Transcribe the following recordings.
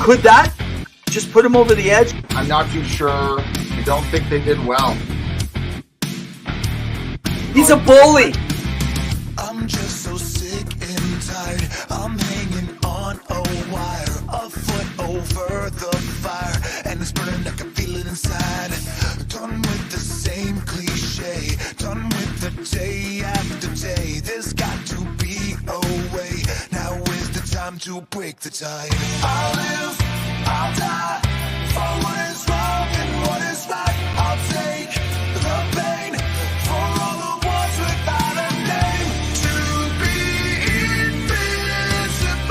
Could that just put him over the edge? I'm not too sure. I don't think they did well. He's a bully. I'm just so sick and tired. I'm hanging on a wire, a foot over the fire, and it's burning. I can feel it inside. Done with the same cliche. Done with the day after day. There's got to be a way. Now is the time to break the tie. I'll live, I'll die for what is wrong and what is right. I'll take the pain for all the ones without a name. To be invincible,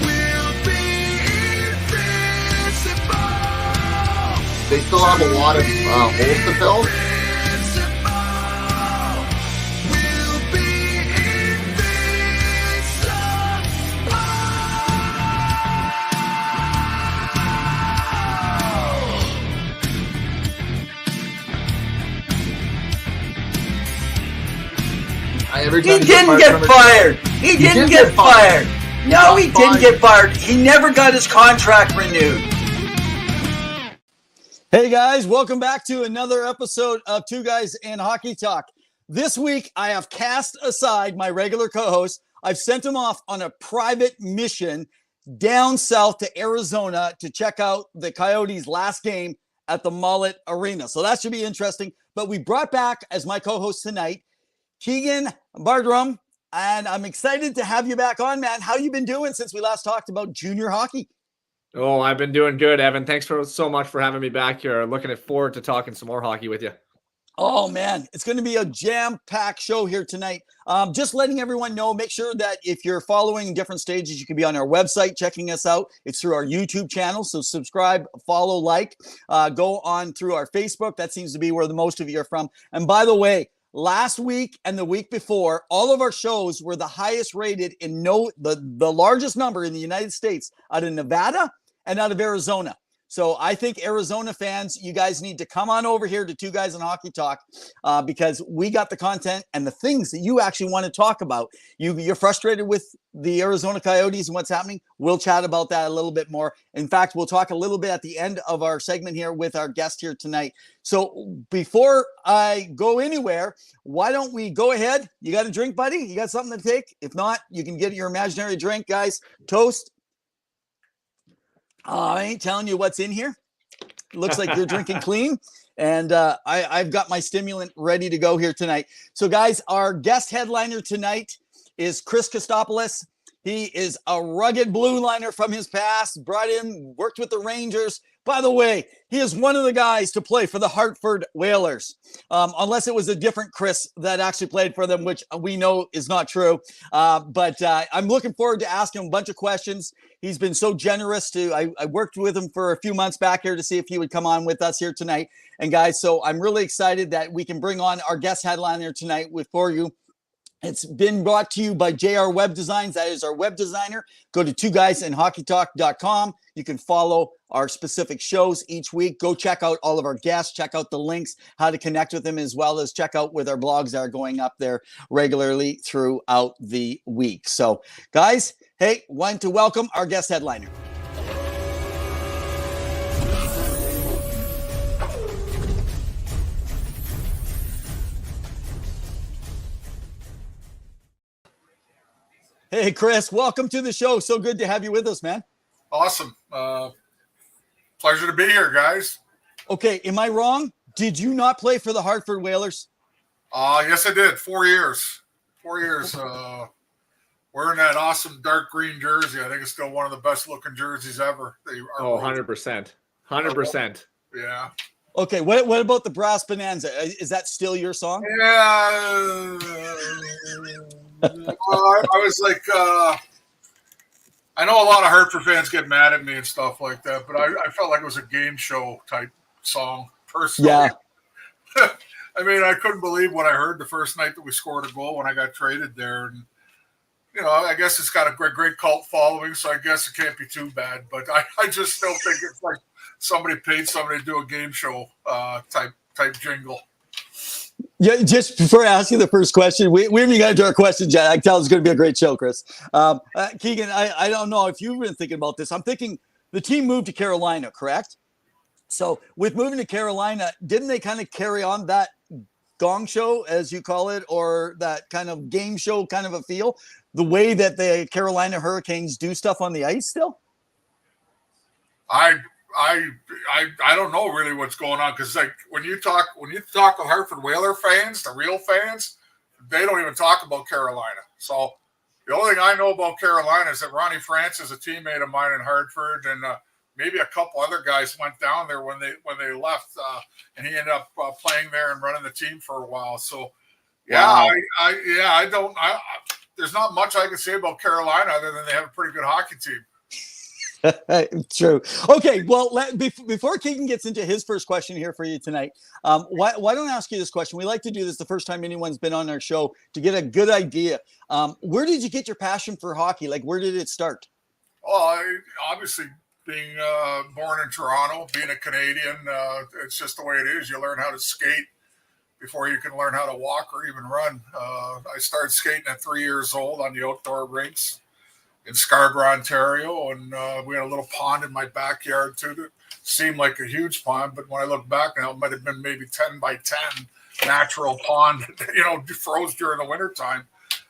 we'll be invincible. They still have a lot of holes to fill. He didn't get fired. He didn't get fired. No, he didn't get fired. He never got his contract renewed. Hey guys, welcome back to another episode of Two Guys in Hockey Talk. This week, I have cast aside my regular co-host. I've sent him off on a private mission down south to Arizona to check out the Coyotes' last game at the Mullet Arena. So that should be interesting. But we brought back as my co-host tonight, Keegan Bardrum, and I'm excited to have you back on, man. How you been doing since we last talked about junior hockey? Oh, I've been doing good, Evan. Thanks so much for having me back here. Looking forward to talking some more hockey with you. Oh, man, it's going to be a jam-packed show here tonight. Just letting everyone know, make sure that if you're following different stages, you can be on our website checking us out. It's through our YouTube channel, so subscribe, follow, like. Go on through our Facebook. That seems to be where the most of you are from. And by the way, last week and the week before, all of our shows were the highest rated in the largest number in the United States out of Nevada and out of Arizona. So I think Arizona fans, you guys need to come on over here to Two Guys in Hockey Talk because we got the content and the things that you actually want to talk about. You're frustrated with the Arizona Coyotes and what's happening. We'll chat about that a little bit more. In fact, we'll talk a little bit at the end of our segment here with our guest here tonight. So before I go anywhere, why don't we go ahead? You got a drink, buddy? You got something to take? If not, you can get your imaginary drink, guys. Toast. I ain't telling you what's in here. It looks like you're drinking clean. And I've got my stimulant ready to go here tonight. So, guys, our guest headliner tonight is Chris Kostopoulos. He is a rugged blue liner from his past, brought in, worked with the Rangers. By the way, he is one of the guys to play for the Hartford Whalers, unless it was a different Chris that actually played for them, which we know is not true. But I'm looking forward to asking him a bunch of questions. He's been so generous I worked with him for a few months back here to see if he would come on with us here tonight. And guys, so I'm really excited that we can bring on our guest headliner tonight for you. It's been brought to you by JR Web Designs. That is our web designer. Go to twoguysinhockeytalk.com. You can follow our specific shows each week. Go check out all of our guests. Check out the links, how to connect with them, as well as check out with our blogs that are going up there regularly throughout the week. So, guys, hey, want to welcome our guest headliner. Hey, Chris, welcome to the show. So good to have you with us, man. Awesome. Pleasure to be here, guys. Okay, am I wrong? Did you not play for the Hartford Whalers? Yes, I did. 4 years. 4 years. Wearing that awesome dark green jersey. I think it's still one of the best looking jerseys ever. 100%. 100%. Yeah. Okay, what about the Brass Bonanza? Is that still your song? Yeah. Well, I was like, I know a lot of Hartford fans get mad at me and stuff like that, but I felt like it was a game show type song personally. Yeah. I mean, I couldn't believe what I heard the first night that we scored a goal when I got traded there. And, you know, I guess it's got a great cult following, so I guess it can't be too bad. But I just still think it's like somebody paid somebody to do a game show type jingle. Yeah, just before I ask you the first question, we haven't even got into our question yet. I can tell it's going to be a great show, Chris. Keegan, I don't know if you've been thinking about this. I'm thinking the team moved to Carolina, correct? So with moving to Carolina, didn't they kind of carry on that gong show, as you call it, or that kind of game show kind of a feel, the way that the Carolina Hurricanes do stuff on the ice still? I don't know really what's going on, because like when you talk with Hartford Whaler fans, the real fans, they don't even talk about Carolina. So the only thing I know about Carolina is that Ronnie France is a teammate of mine in Hartford, and maybe a couple other guys went down there when they left, and he ended up playing there and running the team for a while. So yeah, wow. There's not much I can say about Carolina other than they have a pretty good hockey team. True. Okay, well, before Keegan gets into his first question here for you tonight, why don't I ask you this question? We like to do this the first time anyone's been on our show to get a good idea. Where did you get your passion for hockey? Like, where did it start? Well, obviously being born in Toronto, being a Canadian, it's just the way it is. You learn how to skate before you can learn how to walk or even run. I started skating at 3 years old on the outdoor rinks in Scarborough, Ontario, and we had a little pond in my backyard too that seemed like a huge pond, but when I look back now, it might have been maybe 10 by 10 natural pond, froze during the wintertime.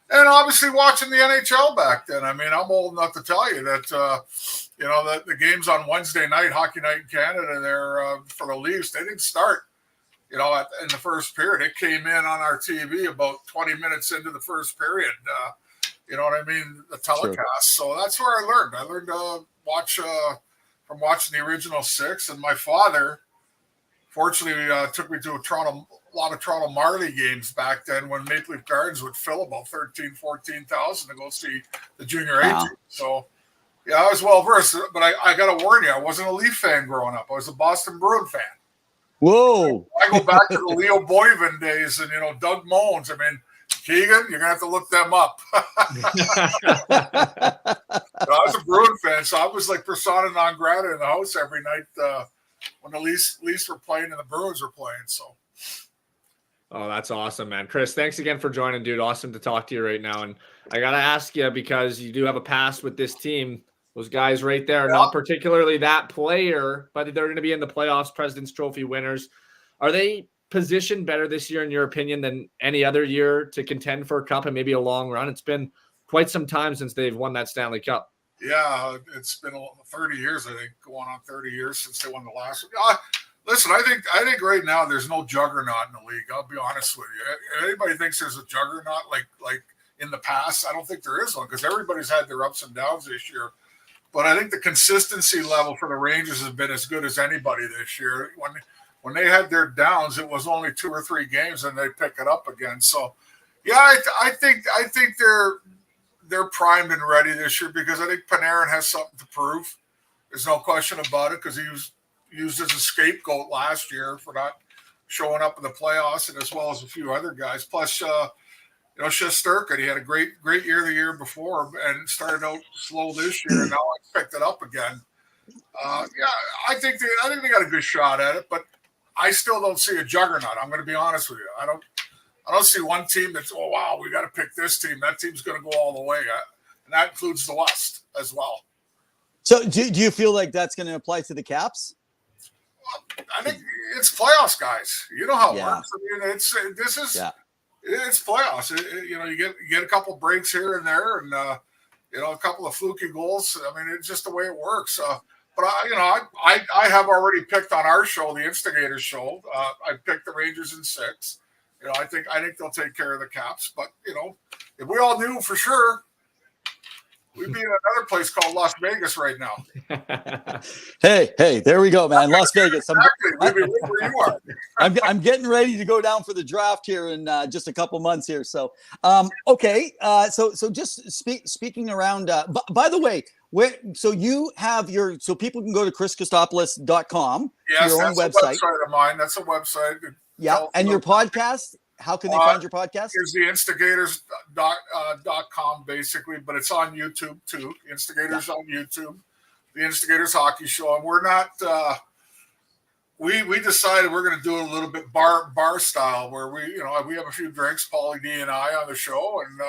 And obviously watching the NHL back then. I mean, I'm old enough to tell you that, that the games on Wednesday night, Hockey Night in Canada there for the Leafs, they didn't start, in the first period. It came in on our TV about 20 minutes into the first period. You know what I mean? The telecast. Sure. So that's where I learned. I learned to watch from watching the original six. And my father, fortunately, took me to a lot of Toronto Marley games back then when Maple Leaf Gardens would fill about 14,000 to go see the junior A team. So, yeah, I was well versed. But I got to warn you, I wasn't a Leaf fan growing up. I was a Boston Bruin fan. Whoa. I go back to the Leo Boyven days and, Doug Moens. I mean, Keegan, you're going to have to look them up. I was a Bruin fan, so I was like persona non grata in the house every night when the Leafs were playing and the Bruins were playing. So, oh, that's awesome, man. Chris, thanks again for joining, dude. Awesome to talk to you right now. And I got to ask you, because you do have a past with this team, those guys right there, not particularly that player, but they're going to be in the playoffs, President's Trophy winners. Are they positioned better this year, in your opinion, than any other year to contend for a cup and maybe a long run? It's been quite some time since they've won that Stanley Cup. Yeah, it's been 30 years, I think, going on 30 years since they won the last one. Listen, I think right now there's no juggernaut in the league. I'll be honest with you. If anybody thinks there's a juggernaut like in the past, I don't think there is one, because everybody's had their ups and downs this year. But I think the consistency level for the Rangers has been as good as anybody this year. When they had their downs, it was only 2 or 3 games, and they pick it up again. So, yeah, I think they're primed and ready this year, because I think Panarin has something to prove. There's no question about it, because he was used as a scapegoat last year for not showing up in the playoffs, and as well as a few other guys. Plus, Shesterkin, he had a great year the year before and started out slow this year, and now I picked it up again. I think they got a good shot at it, but I still don't see a juggernaut. I'm going to be honest with you. I don't see one team that's, oh, wow, we got to pick this team. That team's going to go all the way. And that includes the West as well. So do you feel like that's going to apply to the Caps? I think it's playoffs, guys. You know how it works. I mean, it's playoffs. You get a couple breaks here and there, and a couple of fluky goals. I mean, it's just the way it works. But I have already picked on our show, the Instigators show. I picked the Rangers in 6. I think they'll take care of the Caps. But if we all knew for sure, we'd be in another place called Las Vegas right now. Hey, there we go, man. Las Vegas. Maybe where you are. I'm getting ready to go down for the draft here in just a couple months here. So, okay. So just speaking around. By the way, you have so people can go to chriskostopoulos.com. Yes, your own that's website. A website of mine. That's a website. Yeah, and your podcast. How can they find your podcast? Here's the instigators.com basically, but it's on YouTube too. Instigators on YouTube, the Instigators Hockey Show, and we're not we decided we're going to do it a little bit bar style, where we have a few drinks, Paulie D and I, on the show, and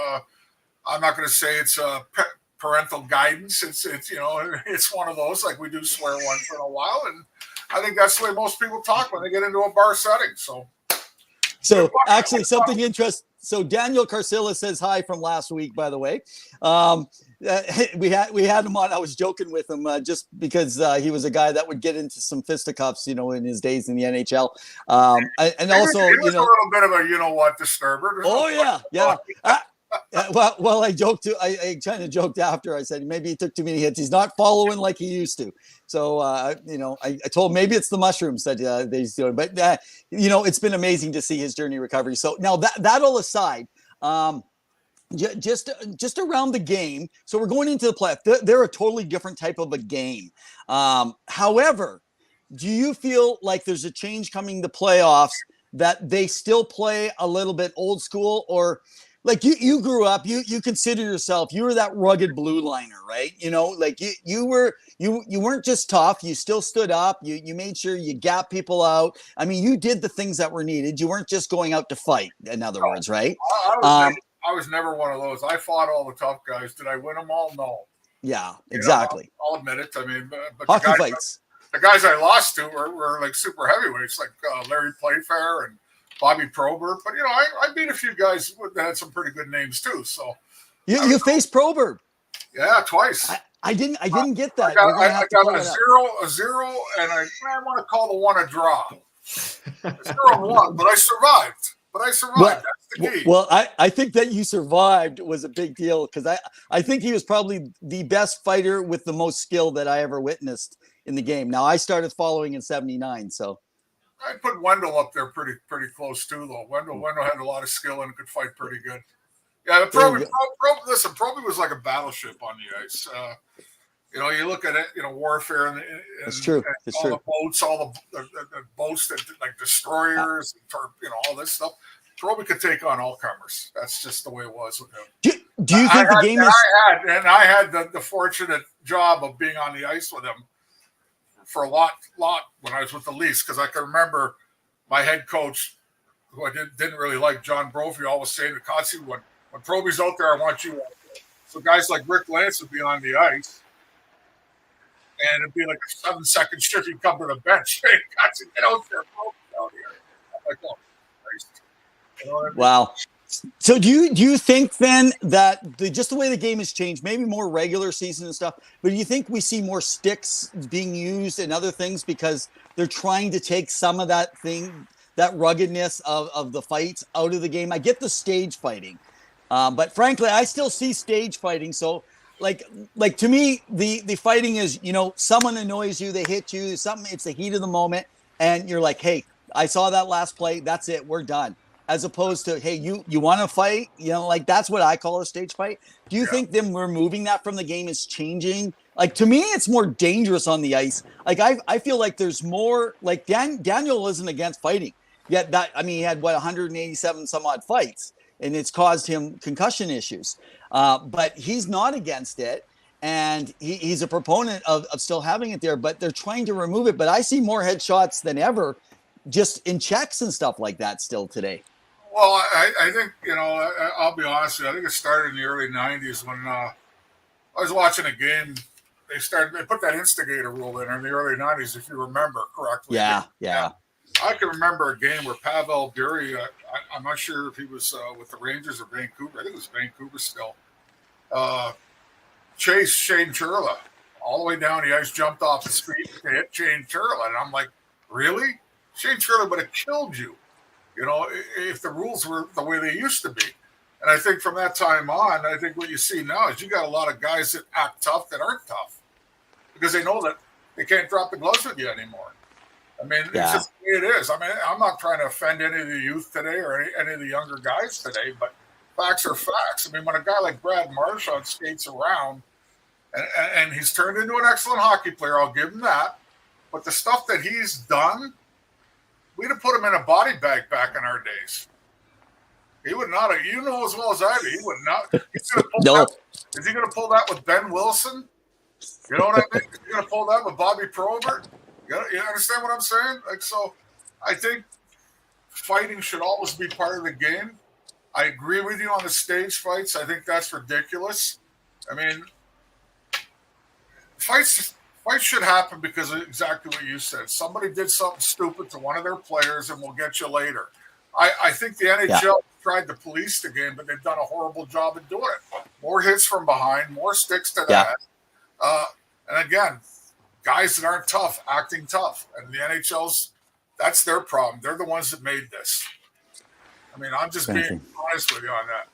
I'm not going to say it's parental guidance. It's it's one of those, like, we do swear once in a while, and I think that's the way most people talk when they get into a bar setting. So actually, something interesting. So Daniel Carcilla says hi from last week, by the way. We had him on. I was joking with him just because he was a guy that would get into some fisticuffs, in his days in the NHL. And also, he was a little bit of a disturber. Oh yeah. Well, I joked too. I kind of joked after. I said maybe he took too many hits. He's not following like he used to. So I told him maybe it's the mushrooms that he's doing. But it's been amazing to see his journey recovery. So now that all aside, just around the game. So we're going into the playoff. They're a totally different type of a game. However, do you feel like there's a change coming to playoffs that they still play a little bit old school, or like you grew up, you consider yourself, you were that rugged blue liner, right? Like you weren't just tough, you still stood up, you made sure you got people out. I mean, you did the things that were needed. You weren't just going out to fight, in other words, right? I was never one of those. I fought all the tough guys. Did I win them all? No. Yeah, exactly. I'll admit it. I mean, but hockey fights. The guys I lost to were like super heavyweights, like Larry Playfair and Bobby Probert. But I beat a few guys that had some pretty good names too. So you faced Probert. Yeah, twice. I didn't get that. I got a zero, and I want to call the one a draw. 0-1, but I survived. That's the key. Well, I think that you survived was a big deal, because I think he was probably the best fighter with the most skill that I ever witnessed in the game. Now, I started following in '79, so I put Wendell up there pretty close too, though. Wendell had a lot of skill and could fight pretty good. Yeah, Proby was like a battleship on the ice. You look at it, warfare and it's true. And the boats, all the boats that like destroyers, and all this stuff. Proby could take on all comers. That's just the way it was with him. Do you think the game is? I had the fortunate job of being on the ice with him for a lot when I was with the Leafs, because I can remember my head coach, who I didn't really like, John Brophy, always saying to Kotze, when Proby's out there, I want you out there. So guys like Rick Lance would be on the ice, and it'd be like a 7-second shift. He'd come to the bench. Hey, Kotze, get out there, Proby's out here. I'm like, oh, Christ. You know what I mean? Wow. So do you think then that just the way the game has changed, maybe more regular season and stuff, but do you think we see more sticks being used and other things because they're trying to take some of that ruggedness of the fights out of the game? I get the stage fighting, but frankly, I still see stage fighting. So like to me, the fighting is, someone annoys you, they hit you, it's the heat of the moment, and you're like, hey, I saw that last play, that's it, we're done. As opposed to, hey, you want to fight? That's what I call a stage fight. Do you think them removing that from the game is changing? Like, to me, it's more dangerous on the ice. Like, I feel like there's more, like Daniel isn't against fighting. Yet he had 187 some odd fights, and it's caused him concussion issues. But he's not against it. And he's a proponent of still having it there, but they're trying to remove it. But I see more headshots than ever just in checks and stuff like that still today. Well, I think, I'll be honest with you. I think it started in the early 90s when I was watching a game. They put that instigator rule in the early 90s, if you remember correctly. Yeah. I can remember a game where Pawel Bury, I'm not sure if he was with the Rangers or Vancouver. I think it was Vancouver still. Chased Shane Churla all the way down the ice, jumped off the street to hit Shane Churla. And I'm like, really? Shane Churla would have killed you. If the rules were the way they used to be. And I think from that time on, I think what you see now is you got a lot of guys that act tough that aren't tough because they know that they can't drop the gloves with you anymore. I mean, It's just the way it is. I mean, I'm not trying to offend any of the youth today or any of the younger guys today, but facts are facts. I mean, when a guy like Brad Marchand skates around and he's turned into an excellent hockey player, I'll give him that. But the stuff that he's done, we'd have put him in a body bag back in our days. He would not have, as well as I do, he would not. Is he going to pull that with Ben Wilson? You know what I mean? Is he going to pull that with Bobby Probert? You understand what I'm saying? Like, so I think fighting should always be part of the game. I agree with you on the stage fights. I think that's ridiculous. I mean, fights should happen because of exactly what you said. Somebody did something stupid to one of their players, and we'll get you later. I think the NHL tried to police the game, but they've done a horrible job of doing it. More hits from behind, more sticks to the head. And again, guys that aren't tough, acting tough. And the NHL's, that's their problem. They're the ones that made this. I mean, I'm just being honest with you on that.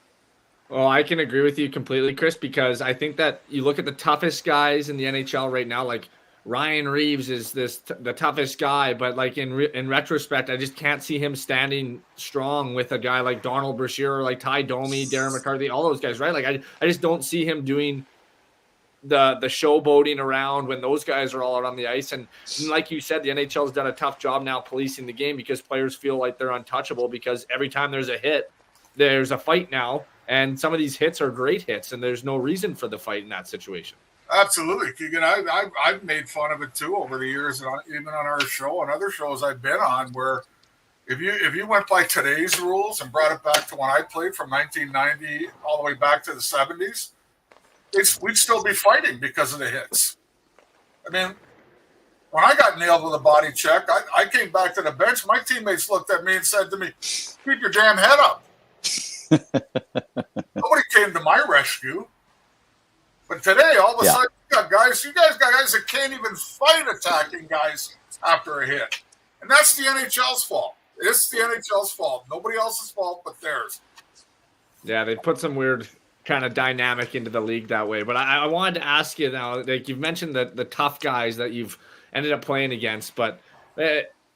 Well, I can agree with you completely, Chris, because I think that you look at the toughest guys in the NHL right now, like Ryan Reeves is the toughest guy, but like in retrospect, I just can't see him standing strong with a guy like Donald Brashear, like Ty Domi, Darren McCarthy, all those guys, right? Like I just don't see him doing the showboating around when those guys are all out on the ice. And like you said, the NHL has done a tough job now policing the game because players feel like they're untouchable because every time there's a hit, there's a fight now. And some of these hits are great hits, and there's no reason for the fight in that situation. Absolutely, Keegan. I've made fun of it too over the years, and even on our show and other shows I've been on, where if you went by today's rules and brought it back to when I played from 1990 all the way back to the 70s, we'd still be fighting because of the hits. I mean, when I got nailed with a body check, I came back to the bench. My teammates looked at me and said to me, "Keep your damn head up." Nobody came to my rescue. But today, all of a sudden, you got guys that can't even fight attacking guys after a hit. And that's the NHL's fault. It's the NHL's fault. Nobody else's fault but theirs. Yeah, they put some weird kind of dynamic into the league that way. But I wanted to ask you now, like you've mentioned the tough guys that you've ended up playing against, but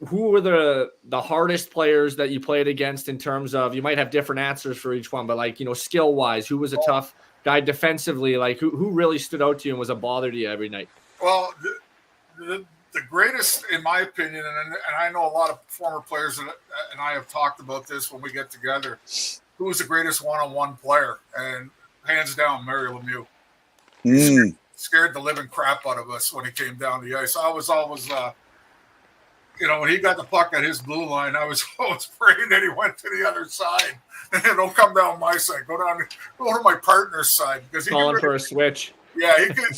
who were the hardest players that you played against in terms of, you might have different answers for each one, but like, skill wise, who was a tough guy defensively? Like who really stood out to you and was a bother to you every night? Well, the greatest, in my opinion, and I know a lot of former players and I have talked about this when we get together, who was the greatest one-on-one player? And hands down, Mario Lemieux. He scared the living crap out of us when he came down the ice. I was always when he got the puck at his blue line, I was always praying that he went to the other side. Don't come down my side. Go to my partner's side, because he calling for a switch. Yeah, he could.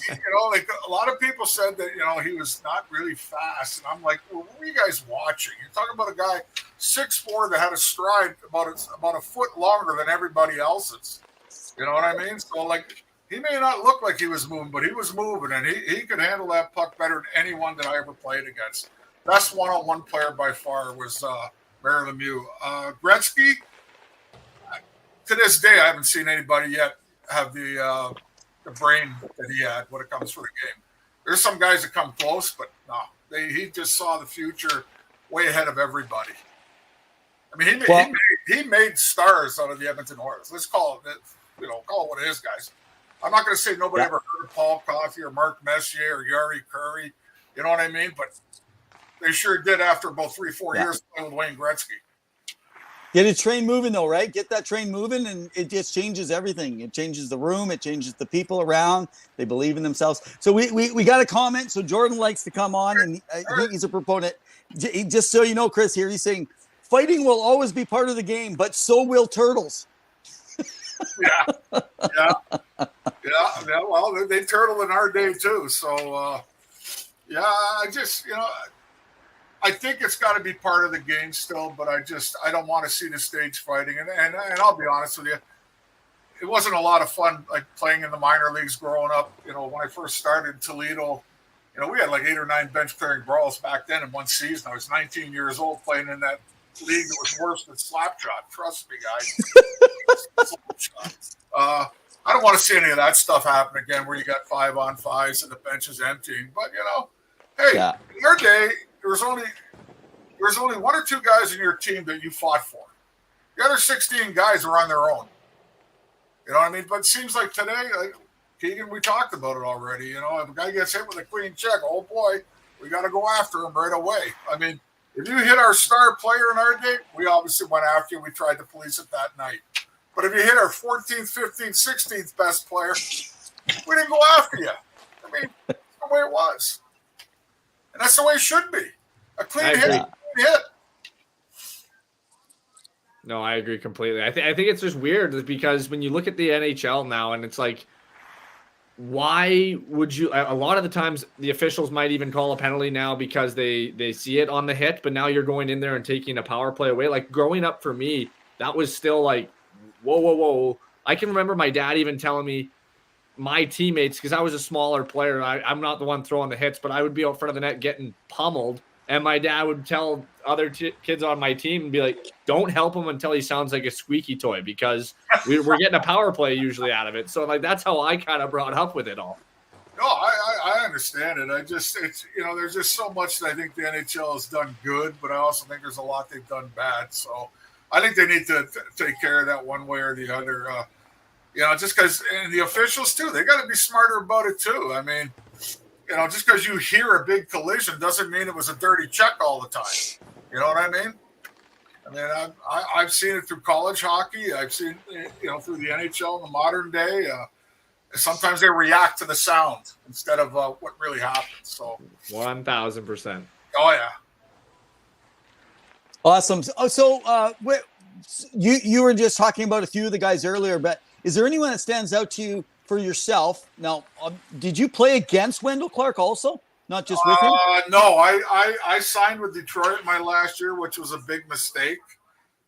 Like a lot of people said that he was not really fast, and I'm like, well, what are you guys watching? You're talking about a guy 6'4" that had a stride about a foot longer than everybody else's. You know what I mean? So like, he may not look like he was moving, but he was moving, and he could handle that puck better than anyone that I ever played against. Best one-on-one player by far was Mario Lemieux. Gretzky, to this day, I haven't seen anybody yet have the brain that he had when it comes to the game. There's some guys that come close, but no, he just saw the future way ahead of everybody. I mean, he made stars out of the Edmonton Oilers. Let's call it, call it what it is, guys. I'm not going to say nobody ever heard of Paul Coffey or Mark Messier or Yari Curry. You know what I mean? But they sure did after about 3-4 years playing with Wayne Gretzky. Get a train moving, though, right? Get that train moving, and it just changes everything. It changes the room. It changes the people around. They believe in themselves. So we got a comment. So Jordan likes to come on, and he's a proponent. Just so you know, Chris, here he's saying, fighting will always be part of the game, but so will turtles. Yeah. Well, they turtle in our day, too. So, I think it's got to be part of the game still, but I don't want to see the stage fighting. And I'll be honest with you, it wasn't a lot of fun, like playing in the minor leagues growing up. When I first started in Toledo, we had like 8 or 9 bench clearing brawls back then in one season. I was 19 years old playing in that league that was worse than Slapshot. Trust me, guys. I don't want to see any of that stuff happen again, where you got 5-on-5s and the bench is emptying. But in your day, there was only 1 or 2 guys in your team that you fought for. The other 16 guys are on their own. You know what I mean? But it seems like today, like Keegan, we talked about it already. If a guy gets hit with a clean check, oh boy, we got to go after him right away. I mean, if you hit our star player in our day, we obviously went after you. We tried to police it that night. But if you hit our 14th, 15th, 16th best player, we didn't go after you. I mean, that's the way it was. And that's the way it should be. A clean I hit. agree. Clean hit. No, I agree completely. I think it's just weird because when you look at the NHL now, and it's like, why would you? A lot of the times, the officials might even call a penalty now because they see it on the hit, but now you're going in there and taking a power play away. Like growing up for me, that was still like, whoa. I can remember my dad even telling me my teammates, because I was a smaller player, I'm not the one throwing the hits, but I would be out front of the net getting pummeled. And my dad would tell other kids on my team and be like, don't help him until he sounds like a squeaky toy, because we're getting a power play usually out of it. So like, that's how I kind of brought up with it all. No, I understand it. It's, there's just so much that I think the NHL has done good, but I also think there's a lot they've done bad. So I think they need to take care of that one way or the other. Just because, and the officials too, they got to be smarter about it too. I mean, just because you hear a big collision doesn't mean it was a dirty check all the time. You know what I mean? I mean, I've seen it through college hockey. I've seen it, through the NHL in the modern day. Sometimes they react to the sound instead of what really happens. So 1,000%. Oh yeah. Awesome. So you were just talking about a few of the guys earlier, but is there anyone that stands out to you for yourself? Now, did you play against Wendell Clark also? Not just with him? No, I signed with Detroit my last year, which was a big mistake.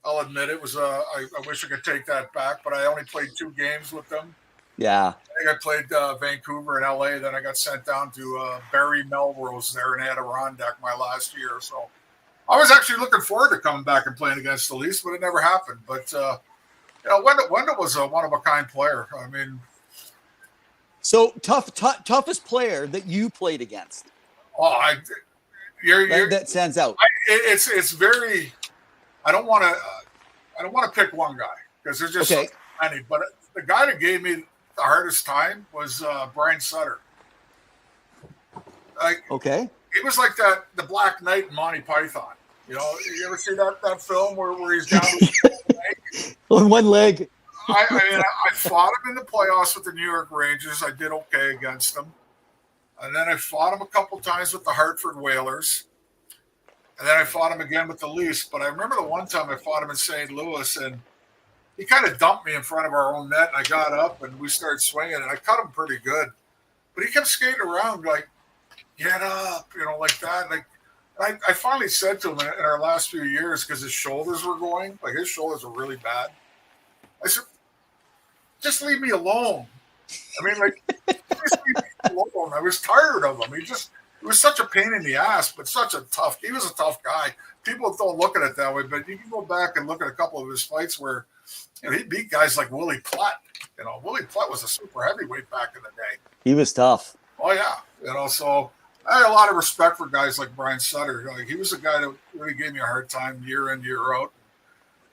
I'll admit it was. I wish I could take that back, but I only played 2 games with them. Yeah. I think I played Vancouver and LA. Then I got sent down to Barrie Melrose there in Adirondack my last year. So I was actually looking forward to coming back and playing against the Leafs, but it never happened. But Wendell was a one-of-a-kind player. I mean, so toughest player that you played against. That stands out. It's very. I don't want to pick one guy because there's just so many. But the guy that gave me the hardest time was Brian Sutter. He was like the Black Knight in Monty Python. You ever see that film where he's down on one leg? I fought him in the playoffs with the New York Rangers. I did okay against them. And then I fought him a couple times with the Hartford Whalers. And then I fought him again with the Leafs. But I remember the one time I fought him in St. Louis, and he kind of dumped me in front of our own net. And I got up, and we started swinging, and I cut him pretty good. But he kept skating around like, get up, like that. Like, I finally said to him in our last few years, because his shoulders were going, like his shoulders were really bad. I said, just leave me alone. I mean, like, just leave me alone. I was tired of him. He was such a pain in the ass, but he was a tough guy. People don't look at it that way, but you can go back and look at a couple of his fights where he beat guys like Willie Platt. Willie Platt was a super heavyweight back in the day. He was tough. Oh, yeah. So I had a lot of respect for guys like Brian Sutter. Like, he was a guy that really gave me a hard time year in, year out.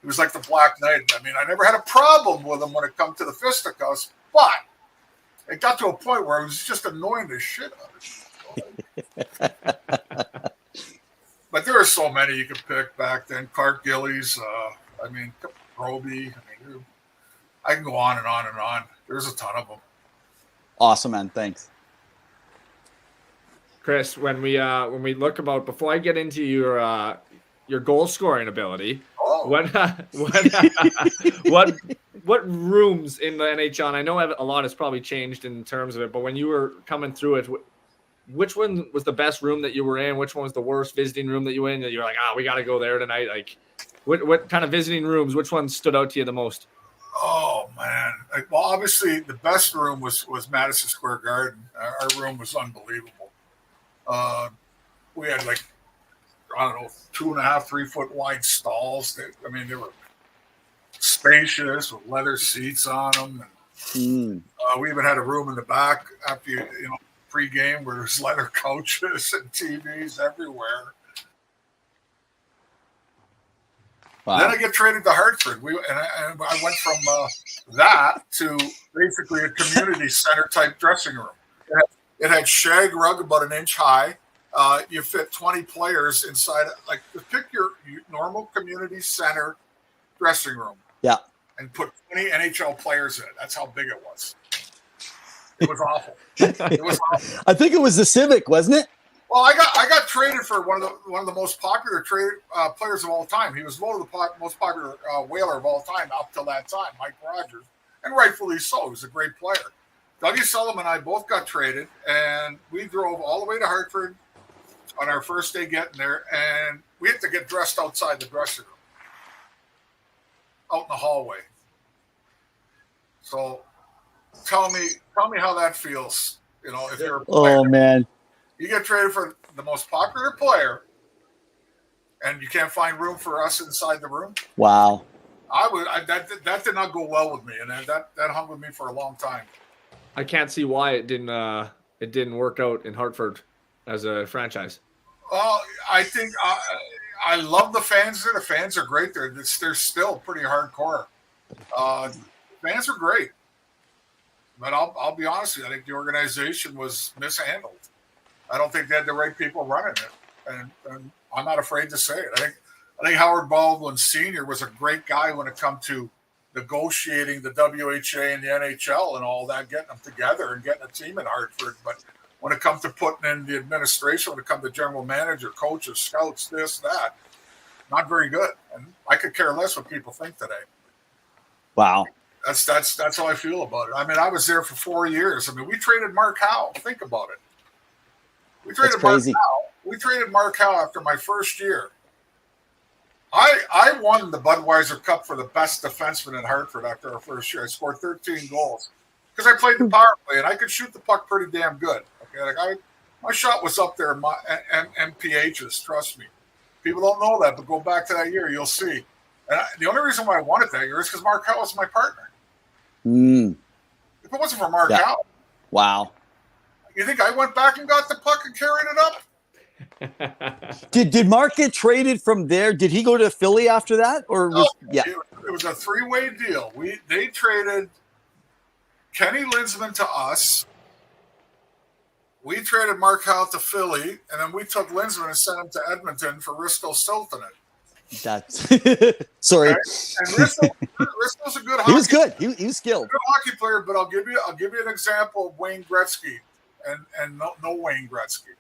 He was like the Black Knight. I mean, I never had a problem with him when it come to the fisticuffs, but it got to a point where I was just annoying the shit out of him. But there are so many you could pick back then. Clark Gillies, Roby. I can go on and on and on. There's a ton of them. Awesome, man. Thanks. Chris, when we look about, before I get into your goal scoring ability, what rooms in the NHL, and I know a lot has probably changed in terms of it, but when you were coming through it, which one was the best room that you were in? Which one was the worst visiting room that you were in? That you're like, we got to go there tonight. Like, what kind of visiting rooms? Which one stood out to you the most? Oh man! Well, obviously the best room was Madison Square Garden. Our room was unbelievable. We had 2.5, 3 foot wide stalls. They were spacious with leather seats on them. And, we even had a room in the back after pregame where there's leather couches and TVs everywhere. Wow. Then I get traded to Hartford. I went from that to basically a community center type dressing room. It had shag rug about an inch high. You fit 20 players inside. Like, pick your normal community center dressing room. Yeah. And put 20 NHL players in it. That's how big it was. It was awful. It was awful. I think it was the Civic, wasn't it? Well, I got traded for one of the most popular players of all time. He was voted the most popular whaler of all time up till that time, Mike Rogers, and rightfully so. He was a great player. Dougie Sullivan and I both got traded, and we drove all the way to Hartford on our first day getting there, and we had to get dressed outside the dressing room, out in the hallway. So tell me how that feels. You know, if you're a player. Oh man. You get traded for the most popular player, and you can't find room for us inside the room. Wow. That did not go well with me, and that hung with me for a long time. I can't see why it didn't work out in Hartford as a franchise. Well, I think I love the fans there. The fans are great there. They're still pretty hardcore. Fans are great, but I'll be honest with you. I think the organization was mishandled. I don't think they had the right people running it, and I'm not afraid to say it. I think Howard Baldwin Sr. was a great guy when it come to negotiating the WHA and the NHL and all that, getting them together and getting a team in Hartford. But when it comes to putting in the administration, when it comes to general manager, coaches, scouts, this, that, not very good. And I could care less what people think today. Wow. That's how I feel about it. I mean, I was there for 4 years. I mean, we traded Mark Howe. Think about it. We traded Mark Howe. We traded Mark Howe after my first year. I won the Budweiser Cup for the best defenseman in Hartford after our first year. I scored 13 goals because I played the power play and I could shoot the puck pretty damn good. Okay, my shot was up there in my MPHs. Trust me. People don't know that, but go back to that year, you'll see. And the only reason why I won it that year is because Mark Howe was my partner. Mm. If it wasn't for Mark Howe, wow. You think I went back and got the puck and carried it up? Did Mark get traded from there? Did he go to Philly after that, or was it was a three-way deal. They traded Kenny Linsman to us. We traded Mark Howe to Philly, and then we took Linsman and sent him to Edmonton for Risto Siltonen. That's sorry. Okay? And Risto's a good hockey. He was good. He was skilled. Good hockey player, but I'll give you an example of Wayne Gretzky and no Wayne Gretzky.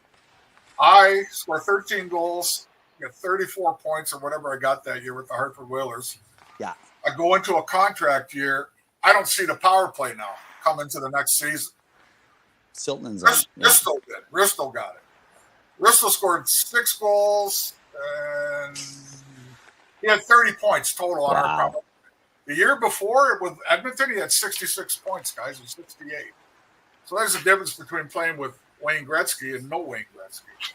I scored 13 goals, get 34 points or whatever I got that year with the Hartford Whalers. Yeah. I go into a contract year. I don't see the power play now come into the next season. Siltonen's Risto did. Risto got it. Risto scored 6 goals and he had 30 points total on our power play. The year before with Edmonton, he had 66 points, guys. It was 68. So there's a difference between playing with Wayne Gretzky and no Wayne Gretzky.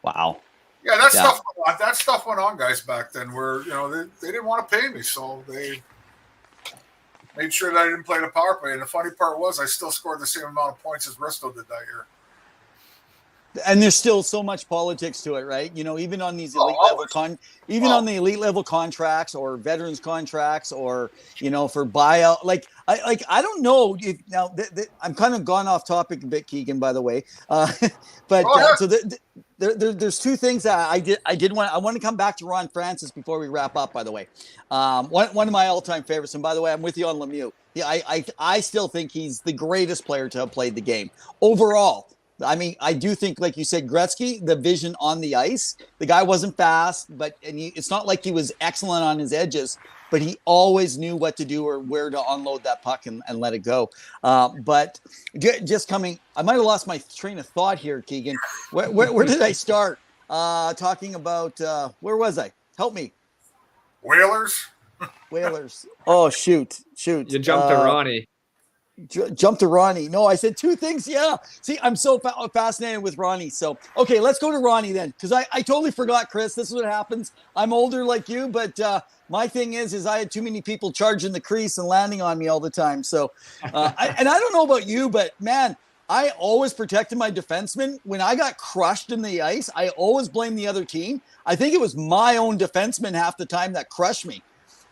Wow. Yeah, that stuff went on, guys, back then. Where they didn't want to pay me, so they made sure that I didn't play the power play. And the funny part was, I still scored the same amount of points as Risto did that year. And there's still so much politics to it, right? Even on these elite on the elite level contracts or veterans contracts, or for buyout. I don't know if now I'm kind of gone off topic a bit, Keegan, by the way. So there's two things that I want to come back to Ron Francis before we wrap up. By the way, one of my all-time favorites, and by the way, I'm with you on Lemieux. Yeah, I still think he's the greatest player to have played the game overall. I mean, I do think, like you said, Gretzky, the vision on the ice, the guy wasn't fast, it's not like he was excellent on his edges, but he always knew what to do or where to unload that puck and let it go. But just coming, I might have lost my train of thought here, Keegan. Where did I start? Talking about, where was I? Help me. Whalers. Oh, shoot. You jumped to Ronnie. Jump to Ronnie. No, I said two things. Yeah. See, I'm so fascinated with Ronnie. So, okay, let's go to Ronnie then. Because I totally forgot, Chris. This is what happens. I'm older like you, but my thing is I had too many people charging the crease and landing on me all the time. So, I don't know about you, but man, I always protected my defensemen. When I got crushed in the ice, I always blamed the other team. I think it was my own defenseman half the time that crushed me.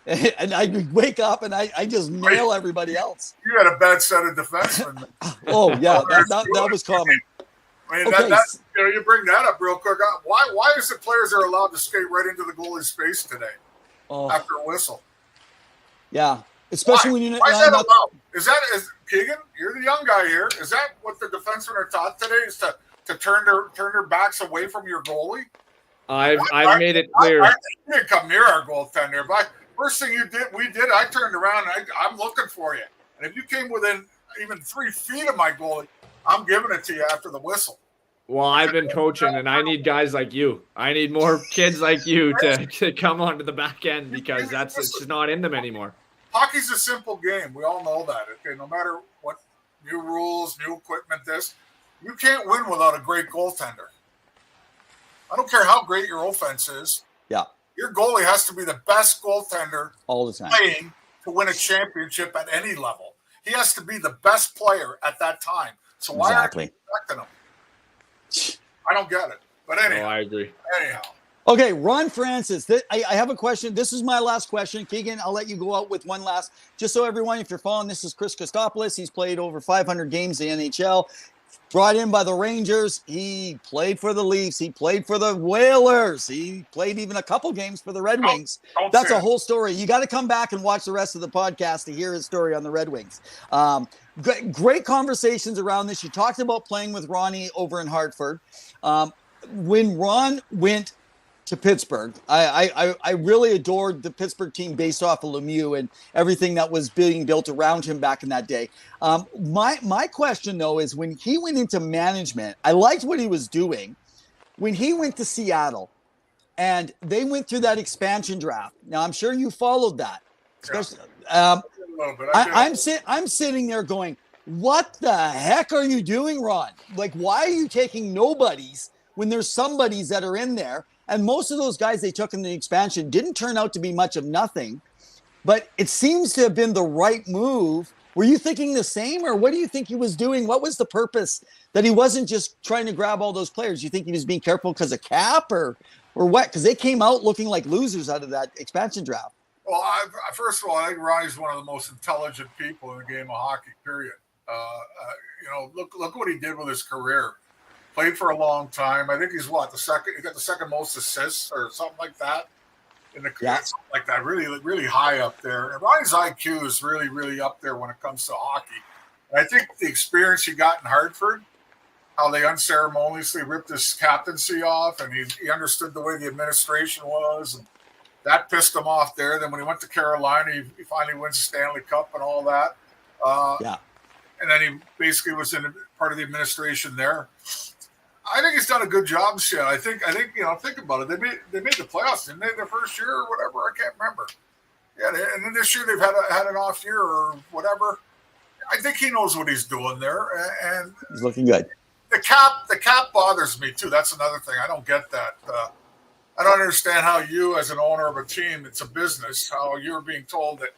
And I'd wake up and I just nail everybody else. You had a bad set of defensemen. Oh, yeah, that was common. I mean, okay. You bring that up real quick. Why is it players are allowed to skate right into the goalie's face today after a whistle? Yeah, especially when you're why is that allowed? Is Keegan? You're the young guy here. Is that what the defensemen are taught today? Is to to turn their backs away from your goalie? I've made it clear. You didn't come near our goaltender. But first thing we did, I turned around and I'm looking for you. And if you came within even 3 feet of my goalie, I'm giving it to you after the whistle. Well, I've been coaching, and I need guys like you. I need more kids like you to come onto the back end because it's just not in them anymore. Hockey's a simple game. We all know that. Okay, no matter what new rules, new equipment, you can't win without a great goaltender. I don't care how great your offense is. Yeah. Your goalie has to be the best goaltender all the time playing to win a championship at any level. He has to be the best player at that time. So why are you expecting him? I don't get it. But anyhow. Oh, I agree. Anyhow. Okay, Ron Francis. I have a question. This is my last question. Keegan, I'll let you go out with one last. Just so everyone, if you're following, this is Chris Kostopoulos. He's played over 500 games in the NHL. Brought in by the Rangers. He played for the Leafs. He played for the Whalers. He played even a couple games for the Red Wings. That's a whole story. You got to come back and watch the rest of the podcast to hear his story on the Red Wings. Great conversations around this. You talked about playing with Ronnie over in Hartford. When Ron went to Pittsburgh, I really adored the Pittsburgh team based off of Lemieux and everything that was being built around him back in that day. My question, though, is when he went into management, I liked what he was doing. When he went to Seattle and they went through that expansion draft. Now, I'm sure you followed that. Especially, I'm sitting there going, what the heck are you doing, Ron? Like, why are you taking nobodies when there's somebodies that are in there? And most of those guys they took in the expansion didn't turn out to be much of nothing, but it seems to have been the right move. Were you thinking the same, or what do you think he was doing? What was the purpose that he wasn't just trying to grab all those players? You think he was being careful because of cap or what? Because they came out looking like losers out of that expansion draft. Well, first of all, I think Ronnie's one of the most intelligent people in the game of hockey, period. Look what he did with his career. Played for a long time. I think he's he got the second most assists or something like that in the career, something like that. Really, really high up there. And Ronnie's IQ is really, really up there when it comes to hockey. And I think the experience he got in Hartford, how they unceremoniously ripped his captaincy off, and he understood the way the administration was, and that pissed him off there. Then when he went to Carolina, he finally wins the Stanley Cup and all that. And then he basically was in part of the administration there. I think he's done a good job, shit. I think think about it. They made the playoffs, didn't they? Their first year or whatever. I can't remember. Yeah, and then this year they've had an off year or whatever. I think he knows what he's doing there, and he's looking good. The cap bothers me too. That's another thing. I don't get that. I don't understand how you, as an owner of a team, it's a business, how you're being told that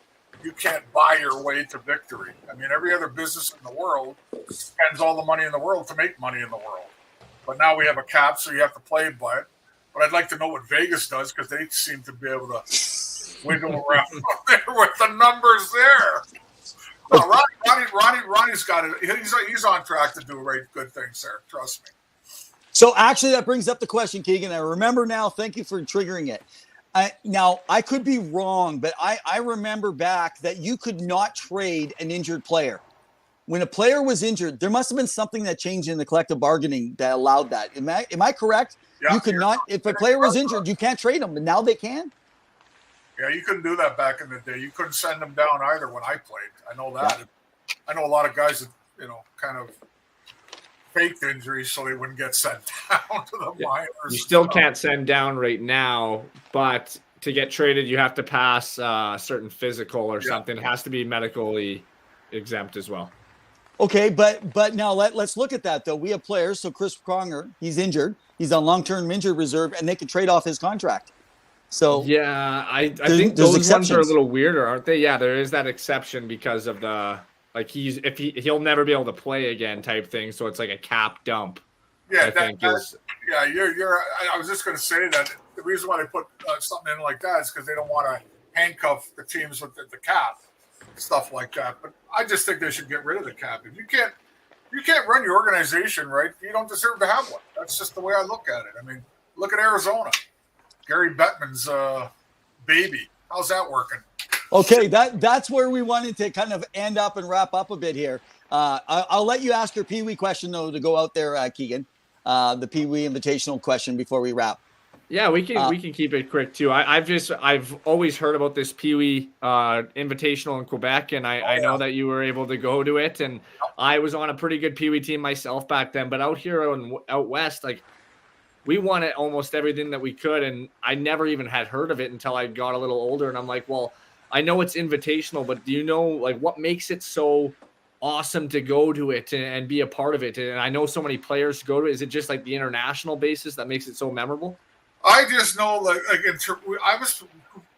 you can't buy your way to victory. I mean, every other business in the world spends all the money in the world to make money in the world. But now we have a cap, so you have to play by it. But I'd like to know what Vegas does because they seem to be able to wiggle around there with the numbers there. No, Ronnie's got it. He's on track to do good things there. Trust me. So actually, that brings up the question, Keegan. I remember now. Thank you for triggering it. Now, I could be wrong, but I remember back that you could not trade an injured player. When a player was injured, there must have been something that changed in the collective bargaining that allowed that. Am I correct? Yeah, you could not, if a player was injured, you can't trade them, but now they can? Yeah, you couldn't do that back in the day. You couldn't send them down either when I played. I know that. Yeah. I know a lot of guys that, kind of faked injuries so they wouldn't get sent down to the minors. You still can't send down right now, but to get traded, you have to pass a certain physical or something. It has to be medically exempt as well. Okay, but now let's look at that, though. We have players. So Chris Pronger, he's injured. He's on long-term injured reserve, and they can trade off his contract. So yeah, I think those ones are a little weirder, aren't they? Yeah, there is that exception because of the he'll never be able to play again type thing. So it's like a cap dump. Yeah, I was just going to say that the reason why they put something in like that is because they don't want to handcuff the teams with the cap. Stuff like that, but I just think they should get rid of the cap. If you can't run your organization right, you don't deserve to have one. That's just the way I look at it. I mean, look at Arizona, Gary Bettman's baby. How's that working? Okay, that's where we wanted to kind of end up and wrap up a bit here. I'll let you ask your Pee Wee question though to go out there, Keegan. the Pee Wee Invitational question before we wrap? Yeah, we can keep it quick too. I've always heard about this Pee Wee Invitational in Quebec, and I know that you were able to go to it, and I was on a pretty good Pee Wee team myself back then. But out here out west, like, we wanted almost everything that we could, and I never even had heard of it until I got a little older. And I'm like, well, I know it's invitational, but do you know, like, what makes it so awesome to go to it and be a part of it? And I know so many players go to it. Is it just like the international basis that makes it so memorable? I just know, I was